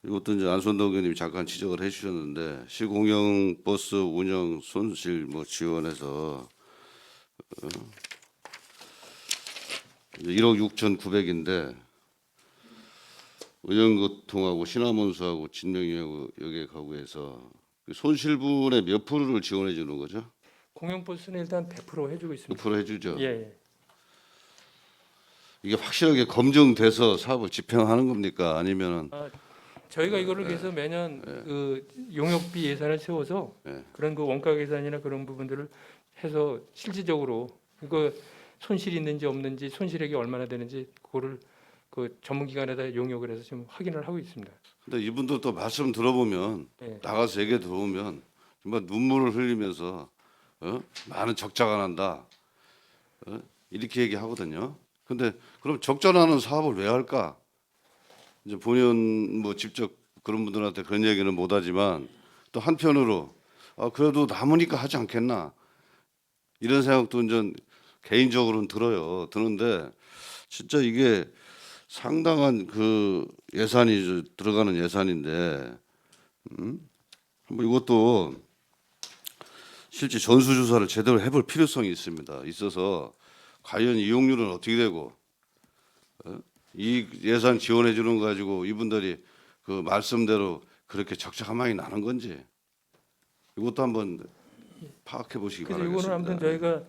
이것도 이제 안선동 의원님이 잠깐 지적을 해주셨는데 시공영 버스 운영 손실 뭐 지원해서 1억 6,900인데 의정교통하고 신화문수하고 진명역에 가고 해서 손실분의 몇 프로를 지원해 주는 거죠? 공영버스는 일단 100% 해주고 있습니다. 100% 해주죠. 예. 이게 확실하게 검증돼서 사업을 집행하는 겁니까? 아니면은 저희가 이거를 위해서 매년 그 용역비 예산을 세워서 네. 그런 그 원가 계산이나 그런 부분들을 해서 실질적으로 이거 손실이 있는지 없는지 손실액이 얼마나 되는지 그거를 그 전문기관에다 용역을 해서 지금 확인을 하고 있습니다. 근데 이분들 또 말씀 들어보면 네. 나가서 얘기 들어보면 정말 눈물을 흘리면서 많은 적자가 난다 이렇게 얘기하거든요. 근데 그럼 적자 나는 사업을 왜 할까? 이제 본인 뭐 직접 그런 분들한테 그런 얘기는 못하지만 또 한편으로 그래도 남으니까 하지 않겠나 이런 생각도 이제 개인적으로는 드는데 진짜 이게 상당한 그 예산이 들어가는 예산인데 한번 이것도 실제 전수조사를 제대로 해볼 필요성이 있어서 과연 이용률은 어떻게 되고 이 예산 지원해 주는 거 가지고 이분들이 그 말씀대로 그렇게 적자가만이 나는 건지 이것도 한번 파악해 보시기 그래서 바라겠습니다. 이거는 아무튼 저희가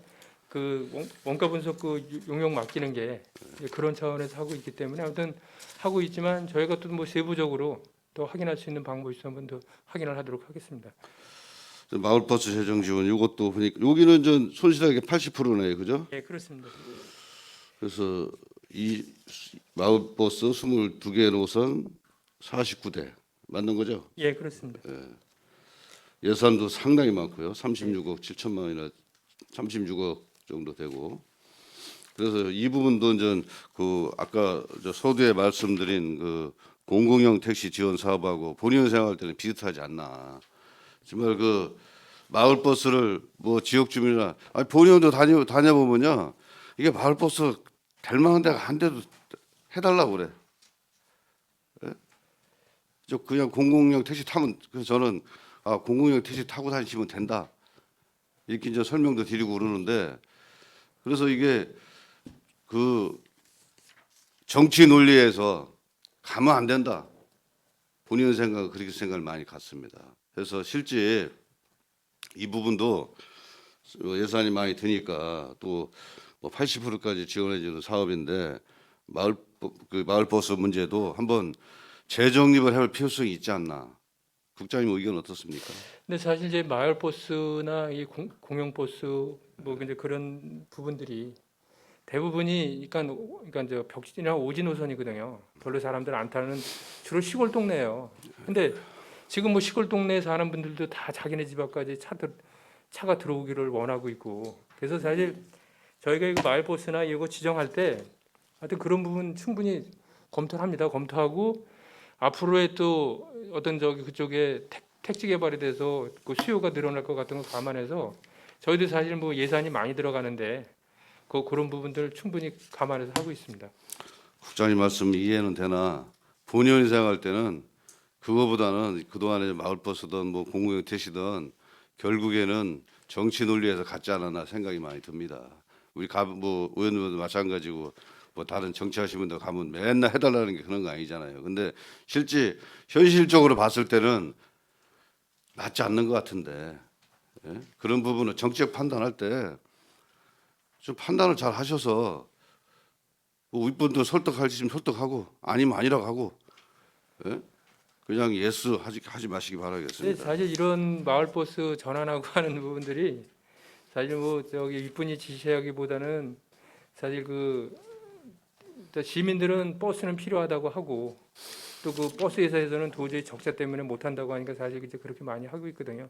그 원가 분석 그 용역 맡기는 게 그런 차원에서 하고 있기 때문에 아무튼 하고 있지만 저희가 또 뭐 세부적으로 또 확인할 수 있는 방법이 있으면 한번 더 확인을 하도록 하겠습니다. 마을버스 재정 지원 이것도 보니까 여기는 전 손실액의 80%네요, 그죠? 예, 그렇습니다. 그래서 이 마을버스 22개 노선 49대 맞는 거죠? 예, 그렇습니다. 예산도 상당히 많고요. 36억 7천만 원이나 36억 정도 되고. 그래서 이 부분도 이제 그 아까 저 서두에 말씀드린 그 공공형 택시 지원 사업하고 본의원 생활할 때는 비슷하지 않나. 정말 그 마을 버스를 뭐 지역 주민이나 아니 본의원도 다녀보면요 이게 마을 버스 될 만한 데가 한 대도 해달라고 그래. 예? 저 그냥 공공형 택시 타면 그래서 저는 아 공공형 택시 타고 다니시면 된다 이렇게 이제 설명도 드리고 그러는데 그래서 이게 그 정치 논리에서 가면 안 된다. 본의원 생각은 그렇게 생각을 많이 갖습니다. 그래서 실제 이 부분도 예산이 많이 드니까 또 뭐 80%까지 지원해주는 사업인데 마을 버스 문제도 한번 재정립을 해볼 필요성이 있지 않나. 국장님 의견 어떻습니까? 근데 사실 이제 마을 버스나 이 공영 버스 뭐 이제 그런 부분들이 대부분이 그러니까 이제 벽지나 오지 노선이거든요. 별로 사람들 안 타는 주로 시골 동네예요. 근데 지금 뭐 시골 동네에 사는 분들도 다 자기네 집 앞까지 차가 들어오기를 원하고 있고 그래서 사실 저희가 이거 마을 버스나 이거 지정할 때 하여튼 그런 부분 충분히 검토를 합니다. 검토하고 앞으로의 또 어떤 저기 그쪽에 택지 개발에 대해서 그 수요가 늘어날 것 같은 거 감안해서 저희도 사실 뭐 예산이 많이 들어가는데 그런 부분들 충분히 감안해서 하고 있습니다. 국장님 말씀 이해는 되나 본의원이 생각할 때는 그거보다는 그동안에 마을버스든 뭐 공공형 택시든 결국에는 정치 논리에서 갖지 않았나 생각이 많이 듭니다. 우리 뭐 의원님도 마찬가지고 뭐 다른 정치하시는 분들 가면 맨날 해달라는 게 그런 거 아니잖아요. 근데 실제 현실적으로 봤을 때는 맞지 않는 것 같은데 예? 그런 부분은 정책 판단할 때 좀 판단을 잘 하셔서 뭐 윗분도 설득하시면 설득하고 아니면 아니라고 하고 예? 그냥 예스 하지 마시기 근데 바라겠습니다. 사실 이런 마을 버스 전환하고 하는 부분들이 사실 뭐 저기 윗분이 지시하기보다는 사실 그 시민들은 버스는 필요하다고 하고 또 그 버스 회사에서는 도저히 적자 때문에 못 한다고 하니까 사실 이제 그렇게 많이 하고 있거든요.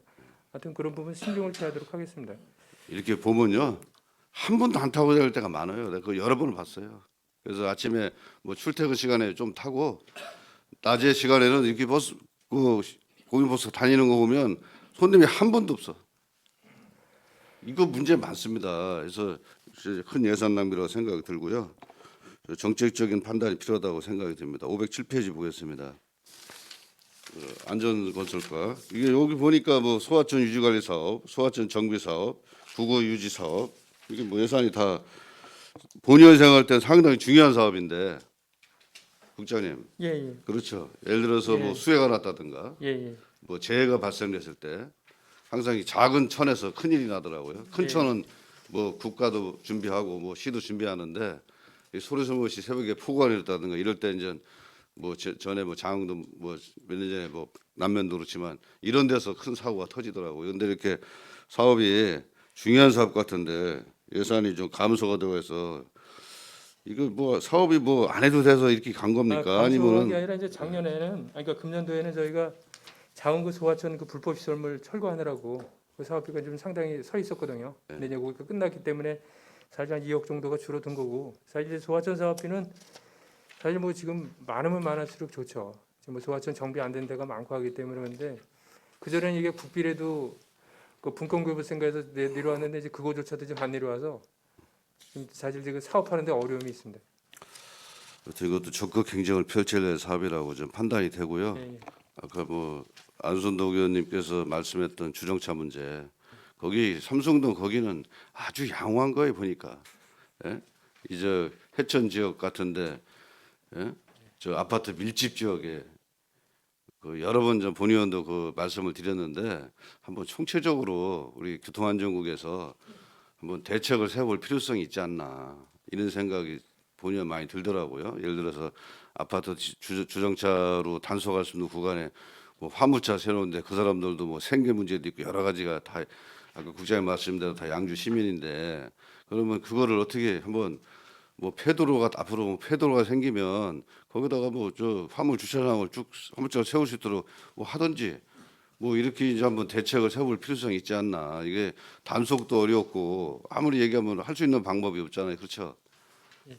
하여튼 그런 부분 신경을 취하도록 하겠습니다. 이렇게 보면요 한 번도 안 타고 다닐 때가 많아요. 내가 그거 여러 번을 봤어요. 그래서 아침에 뭐 출퇴근 시간에 좀 타고 낮에 시간에는 이렇게 버스 그 공영버스 다니는 거 보면 손님이 한 번도 없어. 이거 문제 많습니다. 그래서 큰 예산 낭비라고 생각이 들고요. 정책적인 판단이 필요하다고 생각이 듭니다. 507페이지 보겠습니다. 안전건설과 이게 여기 보니까 뭐 소하천 유지관리 사업, 소하천 정비 사업, 부고 유지 사업 이게 뭐 예산이 다 본의원 생활할 때는 상당히 중요한 사업인데 국장님 예. 그렇죠. 예를 들어서 뭐 예. 수해가 났다든가 예. 뭐 재해가 발생됐을 때 항상 이 작은 천에서 큰 일이 나더라고요. 큰 예. 천은 뭐 국가도 준비하고 뭐 시도 준비하는데 이 소리소모시 새벽에 폭우가 내렸다든가 이럴 때 이제 뭐 전에 뭐 장흥도 뭐 몇 년 전에 뭐 남면도 그렇지만 이런 데서 큰 사고가 터지더라고요. 그런데 이렇게 사업이 중요한 사업 같은데 예산이 좀 감소가 되어 있어. 이거 뭐 사업이 뭐 안 해도 돼서 이렇게 간 겁니까? 감소한 게 아니면은 아니라 이제 작년에는 그러니까 금년도에는 저희가 자원구 소하천 그 불법 시설물 철거하느라고 그 사업비가 좀 상당히 서 있었거든요. 근데 이제 거기가 끝났기 때문에 사실 한 2억 정도가 줄어든 거고 사실 이제 소하천 사업비는 사실 뭐 지금 많으면 많을수록 좋죠. 지금 뭐 소하천 정비 안 된 데가 많고 하기 때문에 그런데 그전에는 이게 국비라도 그 분권교부센가에서 내려왔는데 이제 그거조차도 지금 안 내려와서 지금 사실 지금 사업하는데 어려움이 있습니다. 이것도 적극 경쟁을 펼쳐야 될 사업이라고 좀 판단이 되고요. 예. 아까 뭐 안순덕 의원님께서 말씀했던 주정차 문제 거기 삼성동 거기는 아주 양호한 거예요 보니까 예? 이제 해천 지역 같은데 예? 저 아파트 밀집 지역에 그 여러 번 전 본의원도 그 말씀을 드렸는데 한번 총체적으로 우리 교통안전국에서 한번 대책을 세워볼 필요성이 있지 않나 이런 생각이 본의가 많이 들더라고요. 예를 들어서 아파트 주정차로 단속할 수 있는 구간에 뭐 화물차 세우는데 그 사람들도 뭐 생계 문제도 있고 여러 가지가 다 아까 국장님 말씀대로 다 양주 시민인데 그러면 그거를 어떻게 한번 뭐 폐도로가 앞으로 뭐 폐도로가 생기면 거기다가 뭐 저 화물 주차장을 쭉 화물차를 세울 수 있도록 뭐 하든지 뭐 이렇게 이제 한번 대책을 세울 필요성이 있지 않나. 이게 단속도 어렵고 아무리 얘기하면 할 수 있는 방법이 없잖아요. 그렇죠? 네,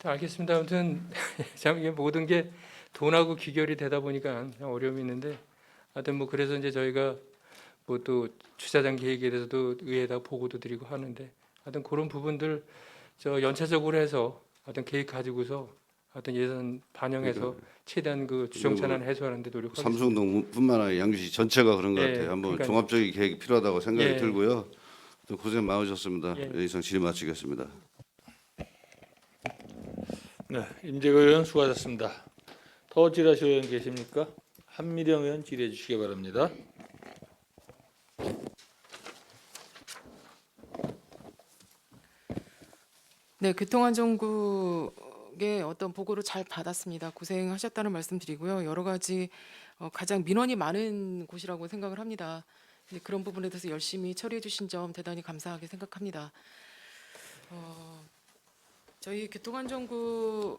알겠습니다. 아무튼 참 이게 모든 게 돈하고 귀결이 되다 보니까 참 어려움이 있는데, 하여튼 뭐 그래서 이제 저희가 뭐 또 주차장 계획에 대해서도 의회에다 보고도 드리고 하는데, 하여튼 그런 부분들 저 연차적으로 해서 하여튼 계획 가지고서 하여튼 예산 반영해서 최대한 그 주정차난 해소하는 데 노력하겠습니다. 삼성동뿐만 아니라 양주시 전체가 그런 것 예, 같아요. 한번 그러니까요. 종합적인 계획이 필요하다고 생각이 예. 들고요. 또 고생 많으셨습니다. 예. 이상 질의 마치겠습니다. 네, 임재거 의원 수고하셨습니다. 더 질의하실 의원 계십니까? 한미령 의원 질의해 주시기 바랍니다. 네, 교통안전국의 어떤 보고를 잘 받았습니다. 고생하셨다는 말씀드리고요. 여러 가지 가장 민원이 많은 곳이라고 생각을 합니다. 네, 그런 부분에 대해서 열심히 처리해 주신 점 대단히 감사하게 생각합니다. 저희 교통안전국은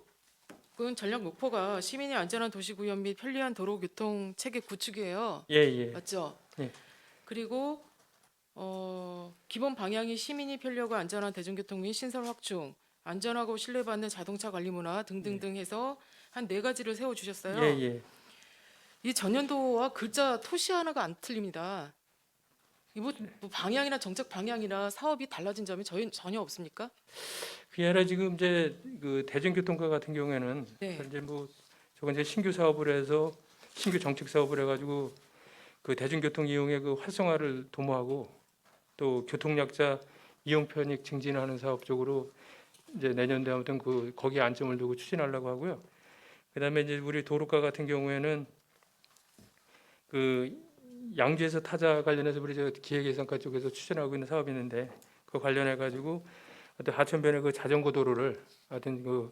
전략 목표가 시민이 안전한 도시구현 및 편리한 도로 교통 체계 구축이에요. 예, 예. 맞죠? 네. 그리고 기본 방향이 시민이 편리하고 안전한 대중교통 및 신설 확충, 안전하고 신뢰받는 자동차 관리 문화 등등등 해서 한 4가지를 세워 주셨어요. 예, 예. 이 전년도와 글자 토시 하나가 안 틀립니다. 뭐 방향이나 정책 방향이나 사업이 달라진 점이 전혀 없습니까? 그게 아니라 지금 이제 그 대중교통과 같은 경우에는 네. 이제 뭐 저건 이제 신규 사업을 해서 신규 정책 사업을 해가지고 그 대중교통 이용의 그 활성화를 도모하고 또 교통약자 이용 편익 증진하는 사업 쪽으로 이제 내년도에 아무튼 그 거기에 안점을 두고 추진하려고 하고요. 그다음에 이제 우리 도로가 같은 경우에는 그 양주에서 타자 관련해서 우리 저 기획예산과 쪽에서 추진하고 있는 사업이 있는데 그 관련해 가지고 어떤 하천변의 그 자전거 도로를 하여튼 그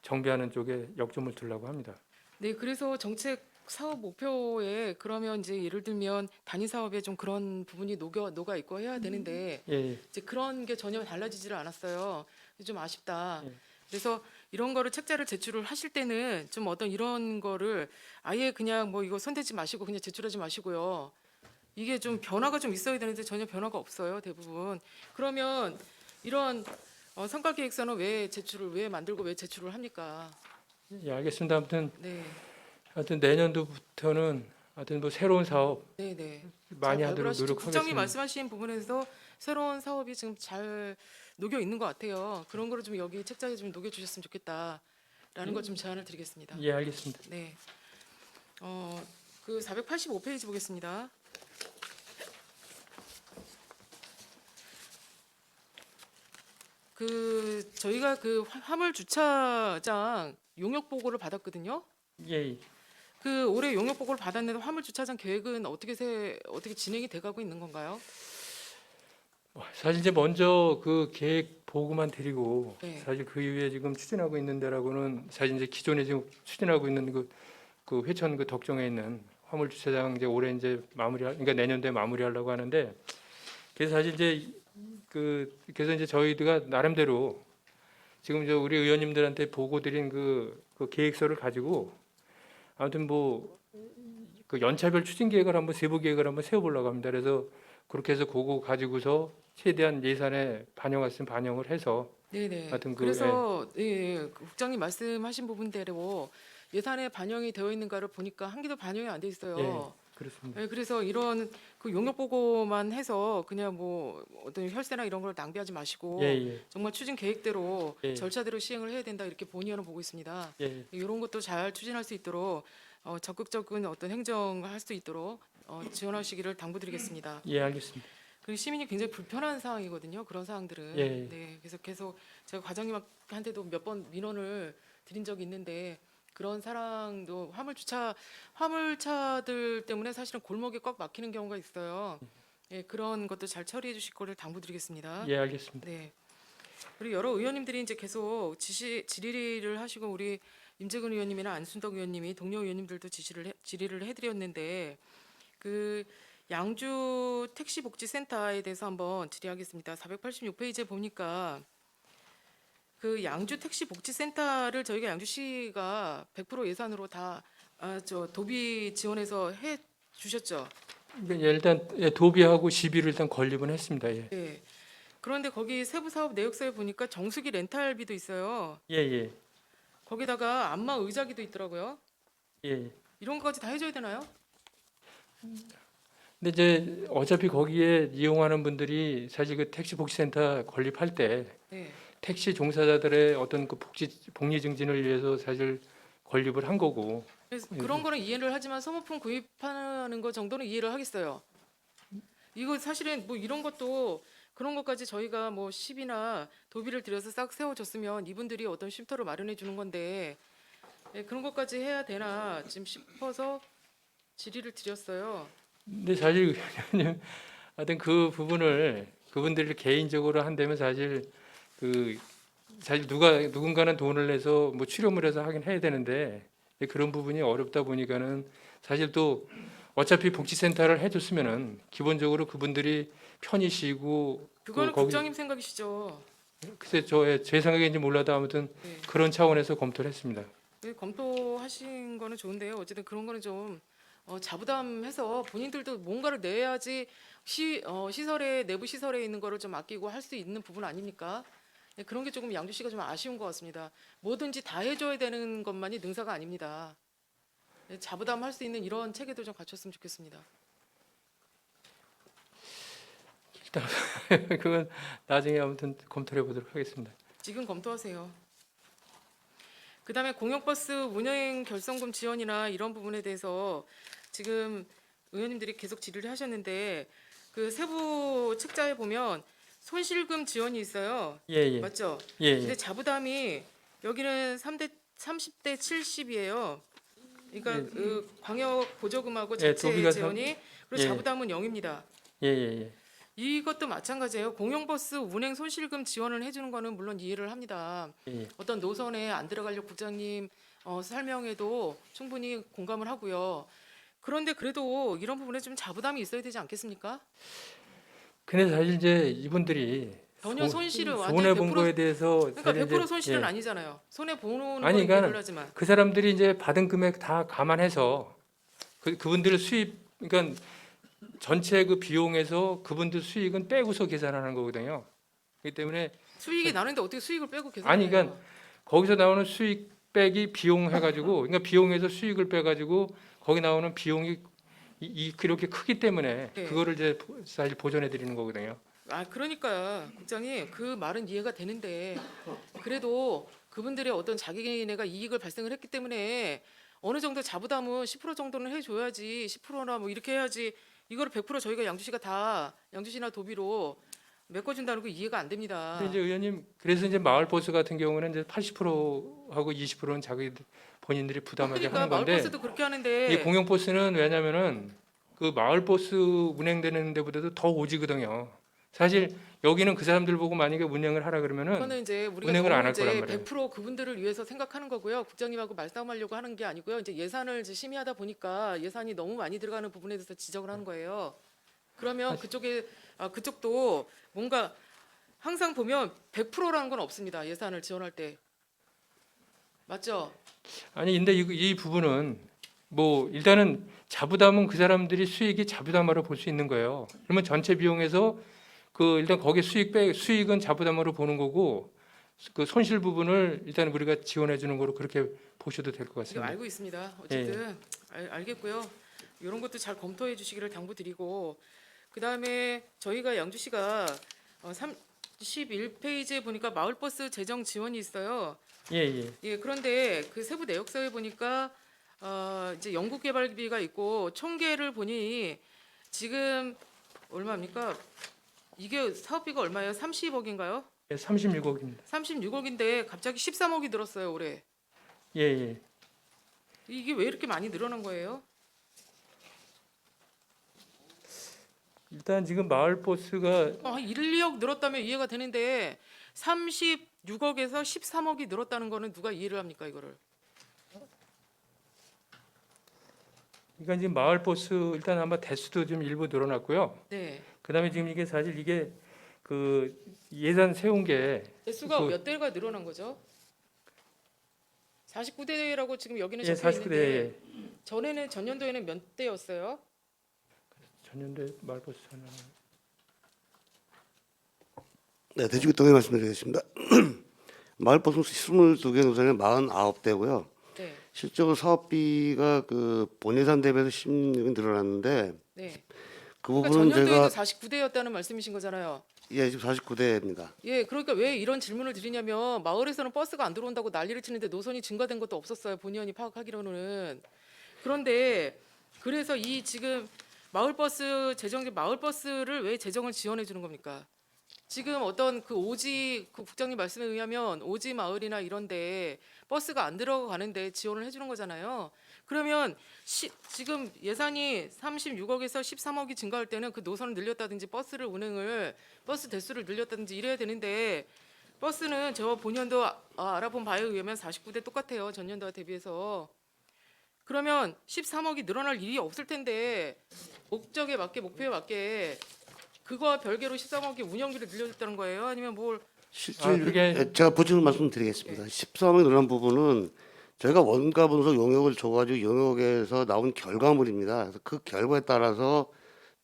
정비하는 쪽에 역점을 두려고 합니다. 네, 그래서 정책 사업 목표에 그러면 이제 예를 들면 단위 사업에 좀 그런 부분이 녹아 있고 해야 되는데 예, 예. 이제 그런 게 전혀 달라지지를 않았어요. 좀 아쉽다. 예. 그래서 이런 거를 책자를 제출을 하실 때는 좀 어떤 이런 거를 아예 그냥 뭐 이거 손대지 마시고 그냥 제출하지 마시고요. 이게 좀 변화가 좀 있어야 되는데 전혀 변화가 없어요. 대부분. 그러면 이런 성과계획서는 왜 만들고 왜 제출을 합니까? 예, 알겠습니다. 아무튼 네, 하여튼 내년도부터는 하여튼 뭐 새로운 사업 네, 네. 많이 잘 하도록 발굴하시죠. 국장님 노력하겠습니다. 말씀하신 부분에서 새로운 사업이 지금 잘 녹여 있는 것 같아요. 그런 거를 좀 여기 책자에 좀 녹여 주셨으면 좋겠다라는 것 좀 제안을 드리겠습니다. 예, 알겠습니다. 네. 그 485페이지 보겠습니다. 그 저희가 그 화물 주차장 용역 보고를 받았거든요. 예, 예. 그 올해 용역 보고를 받았는데 화물 주차장 계획은 어떻게 진행이 돼가고 있는 건가요? 사실 이제 먼저 그 계획 보고만 드리고 네. 사실 그 이후에 지금 추진하고 있는 데라고는 사실 이제 기존에 지금 추진하고 있는 그 회천 그 덕정에 있는 화물 주차장 이제 올해 이제 그러니까 내년도에 마무리하려고 하는데 그래서 사실 이제 그래서 이제 저희가 나름대로 지금 저 우리 의원님들한테 보고 드린 그 계획서를 가지고 아무튼 뭐 그 연차별 추진 계획을 한번 세부 계획을 한번 세워보려고 합니다. 그래서 그렇게 해서 그거 가지고서 최대한 예산에 반영할 수 있으면 반영을 해서 네네. 하여튼 그래서 그 국장님 말씀하신 부분대로 예산에 반영이 되어 있는가를 보니까 한 개도 반영이 안 돼 있어요. 그렇습니다. 네, 그래서 이런 그 용역 보고만 해서 그냥 뭐 어떤 혈세나 이런 걸 낭비하지 마시고 예, 예, 정말 추진 계획대로 예. 절차대로 시행을 해야 된다 이렇게 본의원은 보고 있습니다. 예, 이런 것도 잘 추진할 수 있도록 적극적인 어떤 행정을 할 수 있도록 지원하시기를 당부드리겠습니다. 예, 알겠습니다. 그리고 시민이 굉장히 불편한 상황이거든요. 그런 사항들은. 예. 네, 그래서 계속 제가 과장님한테도 몇 번 민원을 드린 적이 있는데 그런 사랑도 화물차들 때문에 사실은 골목이 꽉 막히는 경우가 있어요. 예, 그런 것도 잘 처리해 주실 거를 당부드리겠습니다. 예, 알겠습니다. 네. 그리고 여러 의원님들이 이제 계속 질의를 하시고 우리 임재근 의원님이나 안순덕 의원님이 동료 의원님들도 질의를 해드렸는데 그 양주 택시복지센터에 대해서 한번 질의하겠습니다. 486페이지에 보니까 그 양주 택시복지센터를 저희가 양주시가 100% 예산으로 다 도비 지원해서 해 주셨죠. 그러니까 일단 도비하고 시비를 일단 건립은 했습니다. 예, 네. 그런데 거기 세부 사업 내역서에 보니까 정수기 렌탈비도 있어요. 예, 예, 거기다가 안마 의자기도 있더라고요. 예. 이런 것까지 다 해줘야 되나요? 근데 이제 어차피 거기에 이용하는 분들이 사실 그 택시 복지센터 건립할 때 네. 택시 종사자들의 어떤 그 복리 증진을 위해서 사실 건립을 한 거고. 그래서 그런 거는 이해를 하지만 소모품 구입하는 거 정도는 이해를 하겠어요. 이거 사실은 뭐 이런 것도 그런 것까지 저희가 뭐 시비나 도비를 들여서 싹 세워줬으면 이분들이 어떤 쉼터를 마련해 주는 건데 그런 것까지 해야 되나 지금 싶어서 질의를 드렸어요. 근데 사실 의원님 하여튼 그 부분을 그분들이 개인적으로 한다면 사실 사실 누군가는 돈을 내서 뭐 출연을 해서 하긴 해야 되는데 그런 부분이 어렵다 보니까는 사실 또 어차피 복지센터를 해줬으면은 기본적으로 그분들이 편히 쉬고 그거는 거기- 국장님 생각이시죠. 글쎄 제 생각인지 몰라도 아무튼 네. 그런 차원에서 검토를 했습니다. 네, 검토하신 거는 좋은데요. 어쨌든 그런 거는 좀 자부담해서 본인들도 뭔가를 내야지 시설에 내부 시설에 있는 거를 좀 아끼고 할 수 있는 부분 아닙니까? 네, 그런 게 조금 양주시가 좀 아쉬운 것 같습니다. 뭐든지 다 해줘야 되는 것만이 능사가 아닙니다. 네, 자부담할 수 있는 이런 체계도 좀 갖췄으면 좋겠습니다. 그건 나중에 아무튼 검토해 보도록 하겠습니다. 지금 검토하세요. 그다음에 공영버스 운행 결성금 지원이나 이런 부분에 대해서 지금 의원님들이 계속 질의를 하셨는데 그 세부 책자에 보면 손실금 지원이 있어요. 예, 예, 맞죠? 예, 근데 예. 자부담이 여기는 30대 70이에요. 그러니까 예. 그 광역 보조금하고 예, 자체 도비가 지원이 그리고 예. 자부담은 0입니다. 예, 예, 예. 이것도 마찬가지예요. 공영버스 운행 손실금 지원을 해주는 거는 물론 이해를 합니다. 예. 어떤 노선에 안 들어가려고 국장님 설명에도 충분히 공감을 하고요. 그런데 그래도 이런 부분에 좀 자부담이 있어야 되지 않겠습니까? 근데 사실 이제 이분들이 전혀 손실을 완전히 손해 본 100% 거에 대해서 그러니까 사실 100% 이제, 손실은 예. 아니잖아요. 손해 보는 아니, 건 그러니까는 이해를 하지만 그 사람들이 이제 받은 금액 다 감안해서 그분들 수입 그러니까 전체 그 비용에서 그분들 수익은 빼고서 계산하는 거거든요. 그렇기 때문에 수익이 나는데 어떻게 수익을 빼고 계산해요? 아니, 그러니까 거기서 나오는 수익 빼기 비용 해가지고 그러니까 비용에서 수익을 빼가지고 거기 나오는 비용이 그렇게 크기 때문에 네. 그거를 이제 사실 보전해 드리는 거거든요. 그러니까 국장님 그 말은 이해가 되는데 그래도 그분들의 어떤 자기네가 이익을 발생을 했기 때문에 어느 정도 자부담은 10% 정도는 해줘야지 10%나 뭐 이렇게 해야지 이거를 100% 저희가 양주시가 다 양주시나 도비로 메꿔준다는 거 이해가 안 됩니다. 근데 이제 의원님 그래서 이제 마을 버스 같은 경우는 이제 80%하고 20%는 자기 본인들이 부담하게 그러니까 하는 마을 건데 버스도 그렇게 하는데 이 공영 버스는 왜냐면은 그 마을 버스 운행되는 데보다도 더 오지거든요. 사실 여기는 그 사람들 보고 만약에 운행을 하라 그러면은 그거는 이제 우리가 운행을 너무 안할 이제 거란 말이에요. 100% 그분들을 위해서 생각하는 거고요. 국장님하고 말싸움하려고 하는 게 아니고요. 이제 예산을 이제 심의하다 보니까 예산이 너무 많이 들어가는 부분에 대해서 지적을 하는 거예요. 그러면 그쪽도 뭔가 항상 보면 100%라는 건 없습니다. 예산을 지원할 때 맞죠? 아니 근데 이 부분은 뭐 일단은 자부담은 그 사람들이 수익이 자부담으로 볼 수 있는 거예요. 그러면 전체 비용에서 그 일단 거기에 수익은 자부담으로 보는 거고 그 손실 부분을 일단 우리가 지원해 주는 거로 그렇게 보셔도 될 것 이거 같습니다. 알고 있습니다. 어쨌든 알겠고요. 이런 것도 잘 검토해 주시기를 당부드리고 그다음에 저희가 양주시가 31페이지에 보니까 마을버스 재정 지원이 있어요. 예, 예. 예, 그런데 그 세부 내역서에 보니까 이제 연구개발비가 있고 총계를 보니 지금 얼마입니까? 이게 사업비가 얼마예요? 30억인가요? 예, 36억입니다. 36억인데 갑자기 13억이 늘었어요, 올해. 예, 예. 이게 왜 이렇게 많이 늘어난 거예요? 일단 지금 마을 버스가 1, 2억 늘었다면 이해가 되는데 36억에서 13억이 늘었다는 거는 누가 이해를 합니까 이거를? 그러니까 지금 마을 버스 일단 아마 대수도 좀 일부 늘어났고요. 네. 그다음에 지금 이게 사실 이게 그 예산 세운 게 대수가 그- 몇 대가 늘어난 거죠? 49대라고 지금 여기는 예, 적혀 49대 있는데 전에는 전년도에는 몇 대였어요? 전년도에 마을 버스 하나. 네, 대주교통에 말씀드리겠습니다. 마을버스 22개 노선에 49대고요. 네. 실제로 사업비가 그 본예산 대비해서 16이 늘어났는데 네. 그 그러니까 부분은 전년도에도 제가 49대였다는 말씀이신 거잖아요. 예, 지금 49대입니다. 예, 그러니까 왜 이런 질문을 드리냐면 마을에서는 버스가 안 들어온다고 난리를 치는데 노선이 증가된 것도 없었어요. 본의 아니 파악하기로는. 그런데 그래서 이 지금 마을버스 마을버스를 왜 재정을 지원해 주는 겁니까? 지금 어떤 그 오지 그 국장님 말씀에 의하면 오지 마을이나 이런데 버스가 안 들어가는데 지원을 해주는 거잖아요. 그러면 지금 예산이 36억에서 13억이 증가할 때는 그 노선을 늘렸다든지 버스 대수를 늘렸다든지 이래야 되는데 버스는 저 본년도 알아본 바에 의하면 49대 똑같아요. 전년도와 대비해서. 그러면 13억이 늘어날 일이 없을 텐데 목적에 맞게 목표에 맞게 그거와 별개로 13억이 운영비를 늘려줬다는 거예요? 아니면 뭘? 실제 그게- 예, 제가 보충 말씀드리겠습니다. 13억이 늘어난 부분은 저희가 원가 분석 용역을 줘가지고 용역에서 나온 결과물입니다. 그래서 그 결과에 따라서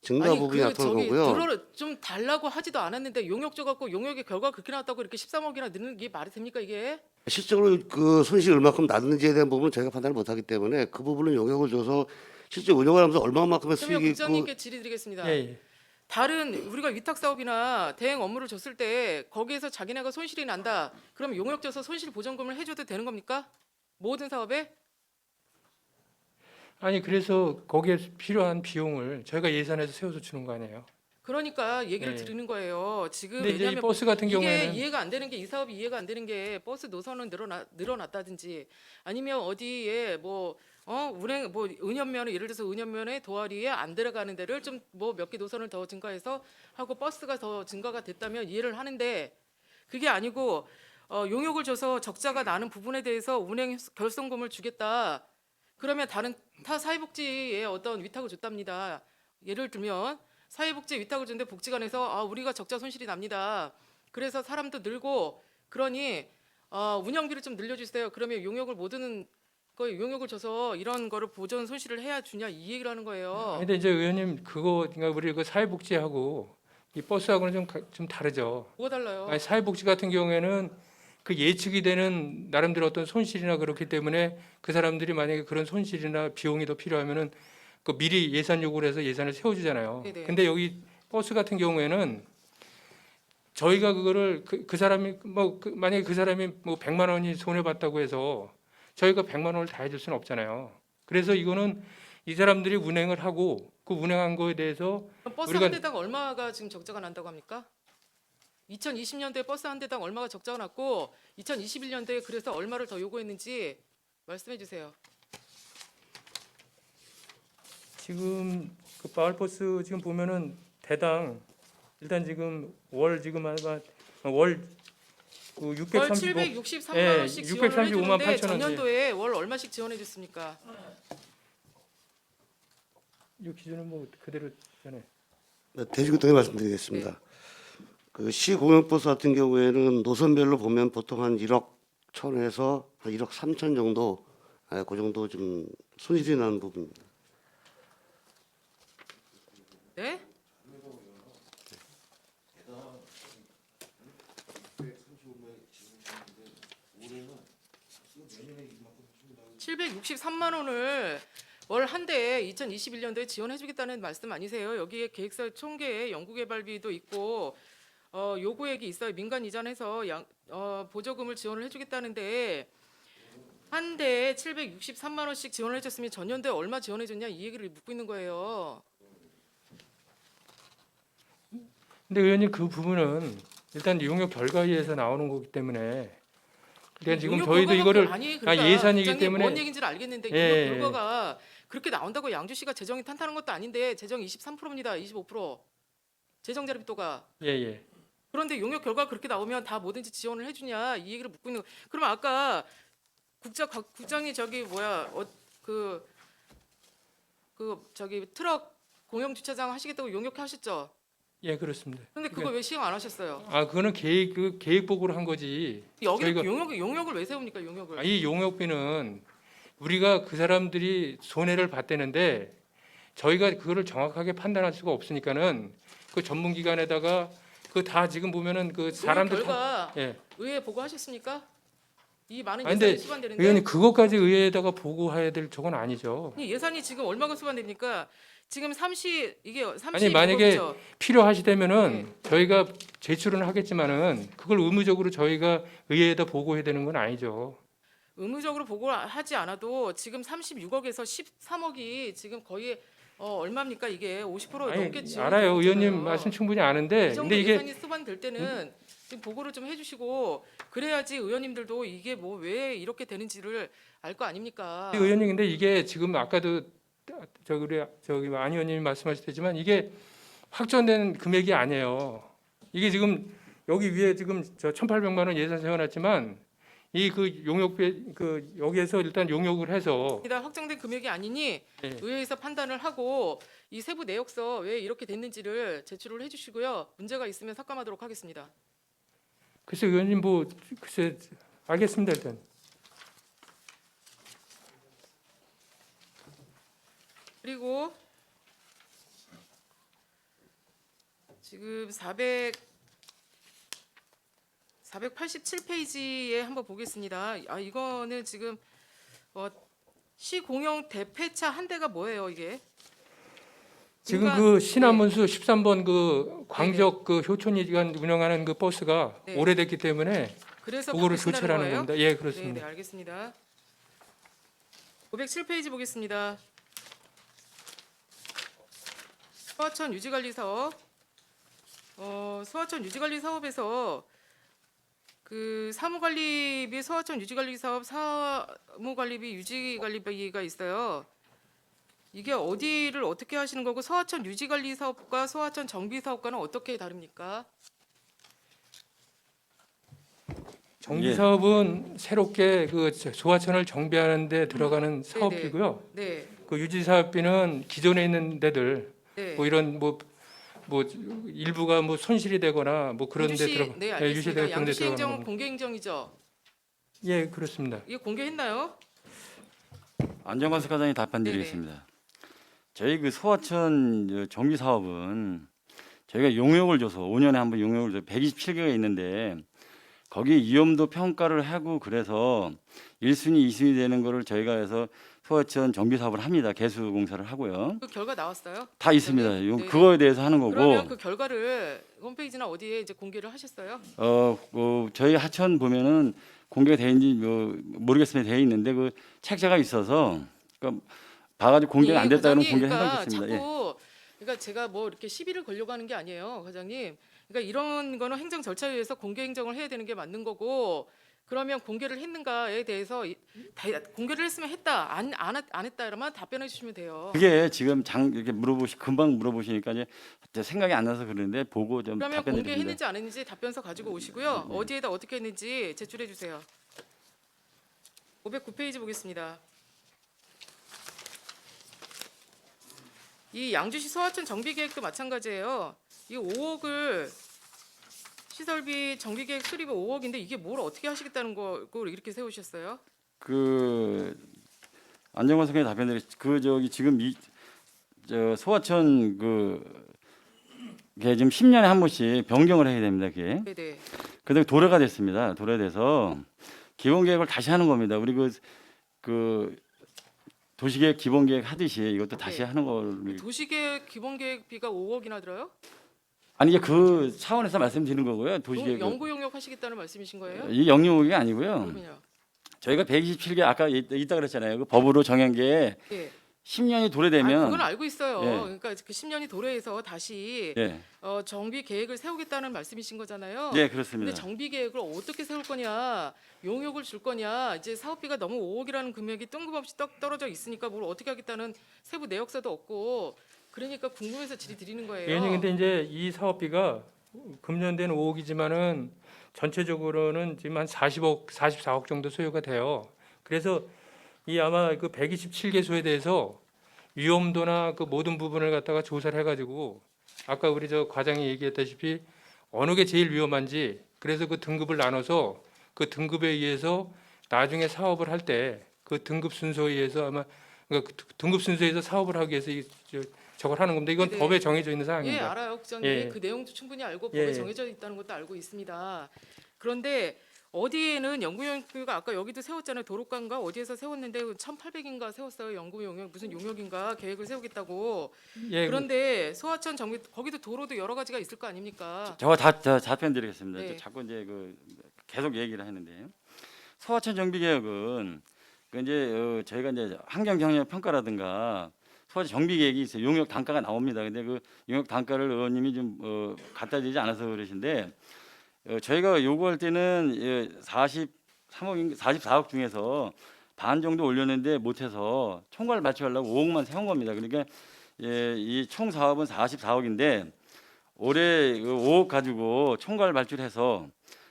증가 부분이 나타난 거고요. 좀 달라고 하지도 않았는데 용역 줘갖고 용역의 결과가 그렇게 나왔다고 이렇게 13억이나 늘는 게 말이 됩니까 이게? 실제로 그 손실이 얼마큼 났는지에 대한 부분은 저희가 판단을 못하기 때문에 그 부분은 용역을 줘서 실제 운영을 하면서 얼마만큼의 그러면 수익이 있고 국장님께 질의드리겠습니다. 예, 예. 다른 우리가 위탁 사업이나 대행 업무를 줬을 때 거기에서 자기네가 손실이 난다. 그럼 용역 줘서 손실 보전금을 해줘도 되는 겁니까? 모든 사업에? 아니 그래서 거기에 필요한 비용을 저희가 예산에서 세워서 주는 거 아니에요. 그러니까 얘기를 네. 드리는 거예요. 지금 근데 이제 이 왜냐하면 버스 같은 이게 경우에는 이해가 안 되는 게 이 사업이 이해가 안 되는 게 버스 노선은 늘어났다든지 아니면 어디에 뭐 운행 뭐 은연면에 예를 들어서 은연면에 도화리에 안 들어가는 데를 좀 뭐 몇 개 노선을 더 증가해서 하고 버스가 더 증가가 됐다면 이해를 하는데 그게 아니고 용역을 줘서 적자가 나는 부분에 대해서 운행 결손금을 주겠다. 그러면 다른 타 사회복지에 어떤 위탁을 줬답니다. 예를 들면 사회복지 위탁을 줬는데 복지관에서 우리가 적자 손실이 납니다. 그래서 사람도 늘고 그러니 운영비를 좀 늘려주세요. 그러면 용역을 모든 거 용역을 줘서 이런 거를 보전 손실을 해야 주냐 이 얘기를 하는 거예요. 근데 이제 의원님 그거 그러니까 우리 그 사회복지하고 이 버스하고는 좀 다르죠. 뭐가 달라요? 아니, 사회복지 같은 경우에는 그 예측이 되는 나름대로 어떤 손실이나 그렇기 때문에 그 사람들이 만약에 그런 손실이나 비용이 더 필요하면은 그 미리 예산 요구를 해서 예산을 세워주잖아요. 네네. 근데 여기 버스 같은 경우에는 저희가 그거를 그 사람이 만약에 그 사람이 뭐 100만 원이 손해 봤다고 해서 저희가 100만 원을 다 해줄 수는 없잖아요. 그래서 이거는 이 사람들이 운행을 하고 그 운행한 거에 대해서 그럼 버스 우리가- 한 대당 얼마가 지금 적자가 난다고 합니까? 2020년도에 버스 한 대당 얼마가 적자가 났고 2021년도에 그래서 얼마를 더 요구했는지 말씀해 주세요. 지금 그 마을버스 지금 보면은 대당 일단 지금 월 지금 아마 월그 월 635 763만 예, 원씩 지원을 635만 해주는데 8천 원. 전년도에 월 얼마씩 지원해 줬습니까? 이 기준은 뭐 그대로 전에 네, 대주교통에 말씀드리겠습니다. 그 시공영버스 같은 경우에는 노선별로 보면 보통 한 1억 1천에서 한 1억 3천 정도, 그 정도 좀 손실이 나는 부분입니다. 네? (763만 원을) 월 한 대에 2021년도에 지원해주겠다는 말씀 아니세요? 여기에 계획서 총계에 연구개발비도 있고 요구액이 있어요. 민간 이전해서 보조금을 지원을 해주겠다는데 한 대에 763만 원씩 지원을 해줬으면 전년도에 얼마 지원해줬냐 이 얘기를 묻고 있는 거예요. 근데 의원님 그 부분은 일단 용역 결과에 의해서 나오는 거기 때문에 그러니까 지금 용역 저희도 결과가 이거를 아니, 그러니까 예산이기 국장님 때문에 뭔 얘기인지는 알겠는데 예, 용역 결과가 그렇게 나온다고 양주시가 재정이 탄탄한 것도 아닌데 재정 23%입니다. 25%. 재정 자립도가. 예. 그런데 용역 결과가 그렇게 나오면 다 뭐든지 지원을 해주냐 이 얘기를 묻고 있는 거. 그러면 아까 국장이 저기 뭐야 저기 트럭 공영 주차장 하시겠다고 용역하셨죠? 예, 그렇습니다. 근데 그거 왜 시행 안 하셨어요? 그거는 계획 보고를 한 거지. 여기 저희가- 용역을 왜 세웁니까 용역을? 이 용역비는 우리가 그 사람들이 손해를 봤다는데 저희가 그거를 정확하게 판단할 수가 없으니까는 그 전문 기관에다가 그 다 지금 보면은 그 사람들 용역 결과 예. 의회 보고하셨습니까? 이 많은 아니, 예산이 근데 수반되는데 의원님 그것까지 의회에다가 보고해야 될 저건 아니죠. 이 예산이 지금 얼마가 수반됩니까? 지금 30 이게 30 아니, 만약에 죠 필요하시다면은 네. 저희가 제출은 하겠지만은 그걸 의무적으로 저희가 의회에다 보고해야 되는 건 아니죠. 의무적으로 보고하지 않아도 지금 36억에서 13억이 지금 거의 얼마입니까 이게 50% 아니, 넘게 지원이 알아요. 되고 의원님 있잖아요. 말씀 충분히 아는데 이 정도 근데 이게 예산이 수반될 때는 지금 보고를 좀 해주시고 그래야지 의원님들도 이게 뭐 왜 이렇게 되는지를 알 거 아닙니까? 의원님 근데 이게 지금 아까도 저기 안 의원님이 말씀하셨지만 이게 확정된 금액이 아니에요. 이게 지금 여기 위에 지금 저 1,800만 원 예산 세워놨지만 이 그 용역비 그 여기에서 일단 용역을 해서 일단 확정된 금액이 아니니 예. 의회에서 판단을 하고 이 세부 내역서 왜 이렇게 됐는지를 제출을 해주시고요. 문제가 있으면 삭감하도록 하겠습니다. 글쎄 의원님 뭐 글쎄 알겠습니다 일단. 그리고 지금 487페이지에 한번 보겠습니다. 이거는 지금 시공용 대폐차 한 대가 뭐예요 이게? 지금 인간- 그 신안문수 13번 그 광적 그 효촌이간 운영하는 그 버스가 네. 오래됐기 때문에 그래서 그거를 바꾸신다는 교체를 하는 거예요? 겁니다. 예, 네, 그렇습니다. 알겠습니다. 507페이지 보겠습니다. 소하천 유지관리 사업. 소하천 유지관리 사업에서 그 사무관리비 소하천 유지관리 사업 사무관리비 유지관리비가 있어요. 이게 어디를 어떻게 하시는 거고 소하천 유지관리 사업과 소하천 정비 사업과는 어떻게 다릅니까? 정비 예. 사업은 새롭게 그 소하천을 정비하는 데 들어가는 사업이고요. 네, 그 유지 사업비는 기존에 있는 데들 네. 뭐 이런 뭐 일부가 뭐 손실이 되거나 뭐 그런 데 유지- 들어가 네, 예, 알겠습니다. 유지되고 그런 데 양주시 들어가는 행정은 겁니다. 공개 행정이죠. 예, 그렇습니다. 이게 공개했나요? 안정관 사장이 답변드리겠습니다. 저희 그 소하천 정비 사업은 저희가 용역을 줘서 5년에 한 번 용역을 줘서 127개가 있는데 거기 위험도 평가를 하고 그래서 1순위, 2순위 되는 거를 저희가 해서 소하천 정비 사업을 합니다. 개수 공사를 하고요. 그 결과 나왔어요? 다 있습니다. 네. 그거에 대해서 하는 그러면 거고 그 결과를 홈페이지나 어디에 이제 공개를 하셨어요? 저희 하천 보면은 공개가 되는지 모르겠으면 되어 있는데 그 책자가 있어서 그러니까 봐가지고 공개가 안 됐다는 과장님, 공개를 그러니까 해당됐습니다. 예. 자꾸 그러니까 제가 뭐 이렇게 시비를 걸려고 하는 게 아니에요, 과장님. 그러니까 이런 거는 행정 절차에 의해서 공개 행정을 해야 되는 게 맞는 거고 그러면 공개를 했는가에 대해서 공개를 했으면 했다, 안 했다 이러면 답변해 주시면 돼요. 그게 지금 이렇게 금방 물어보시니까 이제 생각이 안 나서 그러는데 보고 좀 그러면 답변드립니다. 공개했는지 안 했는지 답변서 가지고 오시고요. 어디에다 어떻게 했는지 제출해 주세요. 509페이지 보겠습니다. 이 양주시 소하천 정비 계획도 마찬가지예요. 이 5억을 시설비 정비 계획 수립이 5억인데 이게 뭘 어떻게 하시겠다는 거고 이렇게 세우셨어요? 그 안정관 선생님 답변드리 지금 소하천 그게 지금 10년에 한 번씩 변경을 해야 됩니다. 그게. 네네. 그다음에 도래가 됐습니다. 도래돼서 기본 계획을 다시 하는 겁니다. 우리 그 도시계획 기본 계획 하듯이 이것도 다시 네. 하는 걸. 도시계획 기본 계획비가 5억이나 들어요? 아니 이게 그 차원에서 말씀드리는 거고요. 도시계획 연구 용역 하시겠다는 말씀이신 거예요? 이 영역이 아니고요. 그러면요. 저희가 127개 아까 있다 그랬잖아요. 그 법으로 정한 게 예. 10년이 도래되면 그건 알고 있어요. 예. 그러니까 그 10년이 도래해서 다시 예, 정비 계획을 세우겠다는 말씀이신 거잖아요. 예 그렇습니다. 근데 정비 계획을 어떻게 세울 거냐, 용역을 줄 거냐, 이제 사업비가 너무 5억이라는 금액이 뜬금없이 떨어져 있으니까 뭘 어떻게 하겠다는 세부 내역서도 없고 그러니까 궁금해서 질의드리는 거예요. 의원님, 근데 이제 이 사업비가 금년된 5억이지만은 전체적으로는 지금 한 40억, 44억 정도 소요가 돼요. 그래서 이 아마 그 127개소에 대해서 위험도나 그 모든 부분을 갖다가 조사를 해가지고 아까 우리 저 과장이 얘기했다시피 어느 게 제일 위험한지 그래서 그 등급을 나눠서 그 등급에 의해서 나중에 사업을 할 때 그 등급 순서에 의해서 아마 그러니까 그 등급 순서에서 사업을 하기 위해서 저걸 하는 겁니다. 이건 네네. 법에 정해져 있는 예, 사항입니다. 알아요, 국장님. 예, 예. 그 내용도 충분히 알고 예, 법에 예. 정해져 있다는 것도 알고 있습니다. 그런데 어디에는 연구용역비가 아까 여기도 세웠잖아요. 도로가인가 어디에서 세웠는데 1,800인가 세웠어요. 연구용역 무슨 용역인가 계획을 세우겠다고. 예, 그런데 소하천 정비 거기도 도로도 여러 가지가 있을 거 아닙니까? 저거 다 답변 드리겠습니다. 네. 자꾸 이제 그 계속 얘기를 하는데 소하천 정비 계획은 그 이제 저희가 이제 환경 경영 평가라든가 소하천 정비 계획이 있어요. 용역 단가가 나옵니다. 근데 그 용역 단가를 의원님이 좀 갖다 드리지 않아서 그러신데 저희가 요구할 때는 43억, 44억 중에서 반 정도 올렸는데 못해서 총괄 발주하려고 5억만 세운 겁니다. 그러니까 이 총 사업은 44억인데 올해 그 5억 가지고 총괄 발주해서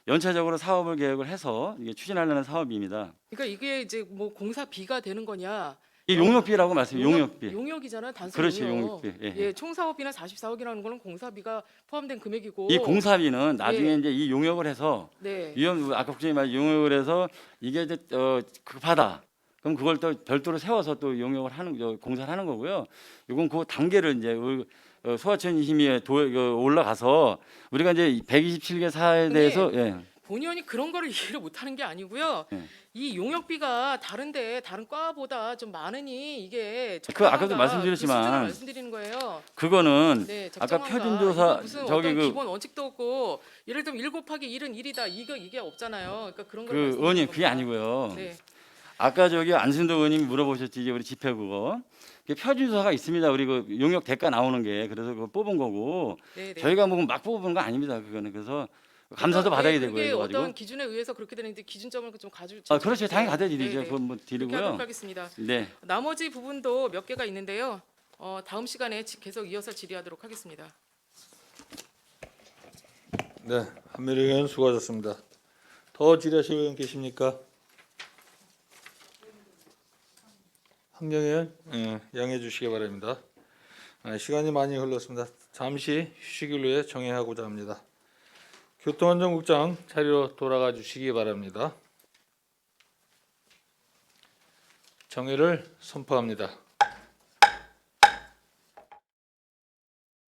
연차적으로 사업을 계획을 해서 이게 추진하려는 사업입니다. 그러니까 이게 이제 뭐 공사비가 되는 거냐? 이 용역비라고 말씀해요. 용역비. 용역이잖아요. 단순 그렇지, 용역. 용역비. 예. 예, 총 사업비나 44억이라는 거는 공사비가 포함된 금액이고. 이 공사비는 나중에 예. 이제 이 용역을 해서 네. 위험 아까 국장님 말 용역을 해서 이게 이제 급하다. 그럼 그걸 또 별도로 세워서 또 용역을 하는 공사를 하는 거고요. 이건 그 단계를 이제 소하천 힘이 올라가서 우리가 이제 127개 사에 근데 대해서 예. 본의원이 그런 거를 이해를 못하는 게 아니고요. 네. 이 용역비가 다른데 다른 과보다 좀 많으니 이게 그 아까도 적정한가, 말씀드렸지만 그 수준을 말씀드리는 거예요. 그거는 네, 아까 적정한가. 표준조사 이거 무슨 저기 어떤 그 기본 원칙도 없고 예를 들면 1 곱하기 1은 1이다 이게 없잖아요. 그러니까 그런 걸 그 말씀드리는 의원님 겁니다. 그게 아니고요. 네. 아까 저기 안순도 의원님이 물어보셨지 이제 우리 집회 그거 표준조사가 있습니다. 우리 그 용역 대가 나오는 게 그래서 그거 뽑은 거고 네, 네. 저희가 뭐 막 뽑은 거 아닙니다. 그거는 그래서 감사도 받아야 되고요. 그게 이거 가지고. 어떤 기준에 의해서 그렇게 되는데 기준점을 좀 그렇죠. 당연히 갖다 드리죠. 네, 네. 그건 뭐 그렇게 드리고요. 하도록 하겠습니다. 네. 나머지 부분도 몇 개가 있는데요. 다음 시간에 계속 이어서 질의하도록 하겠습니다. 네, 한미래 의원 수고하셨습니다. 더 질의하실 의원 계십니까? 환경 의원 양해해 주시기 바랍니다. 시간이 많이 흘렀습니다. 잠시 휴식을 위해 정회하고자 합니다. 교통안전국장 자리로 돌아가 주시기 바랍니다. 정회를 선포합니다.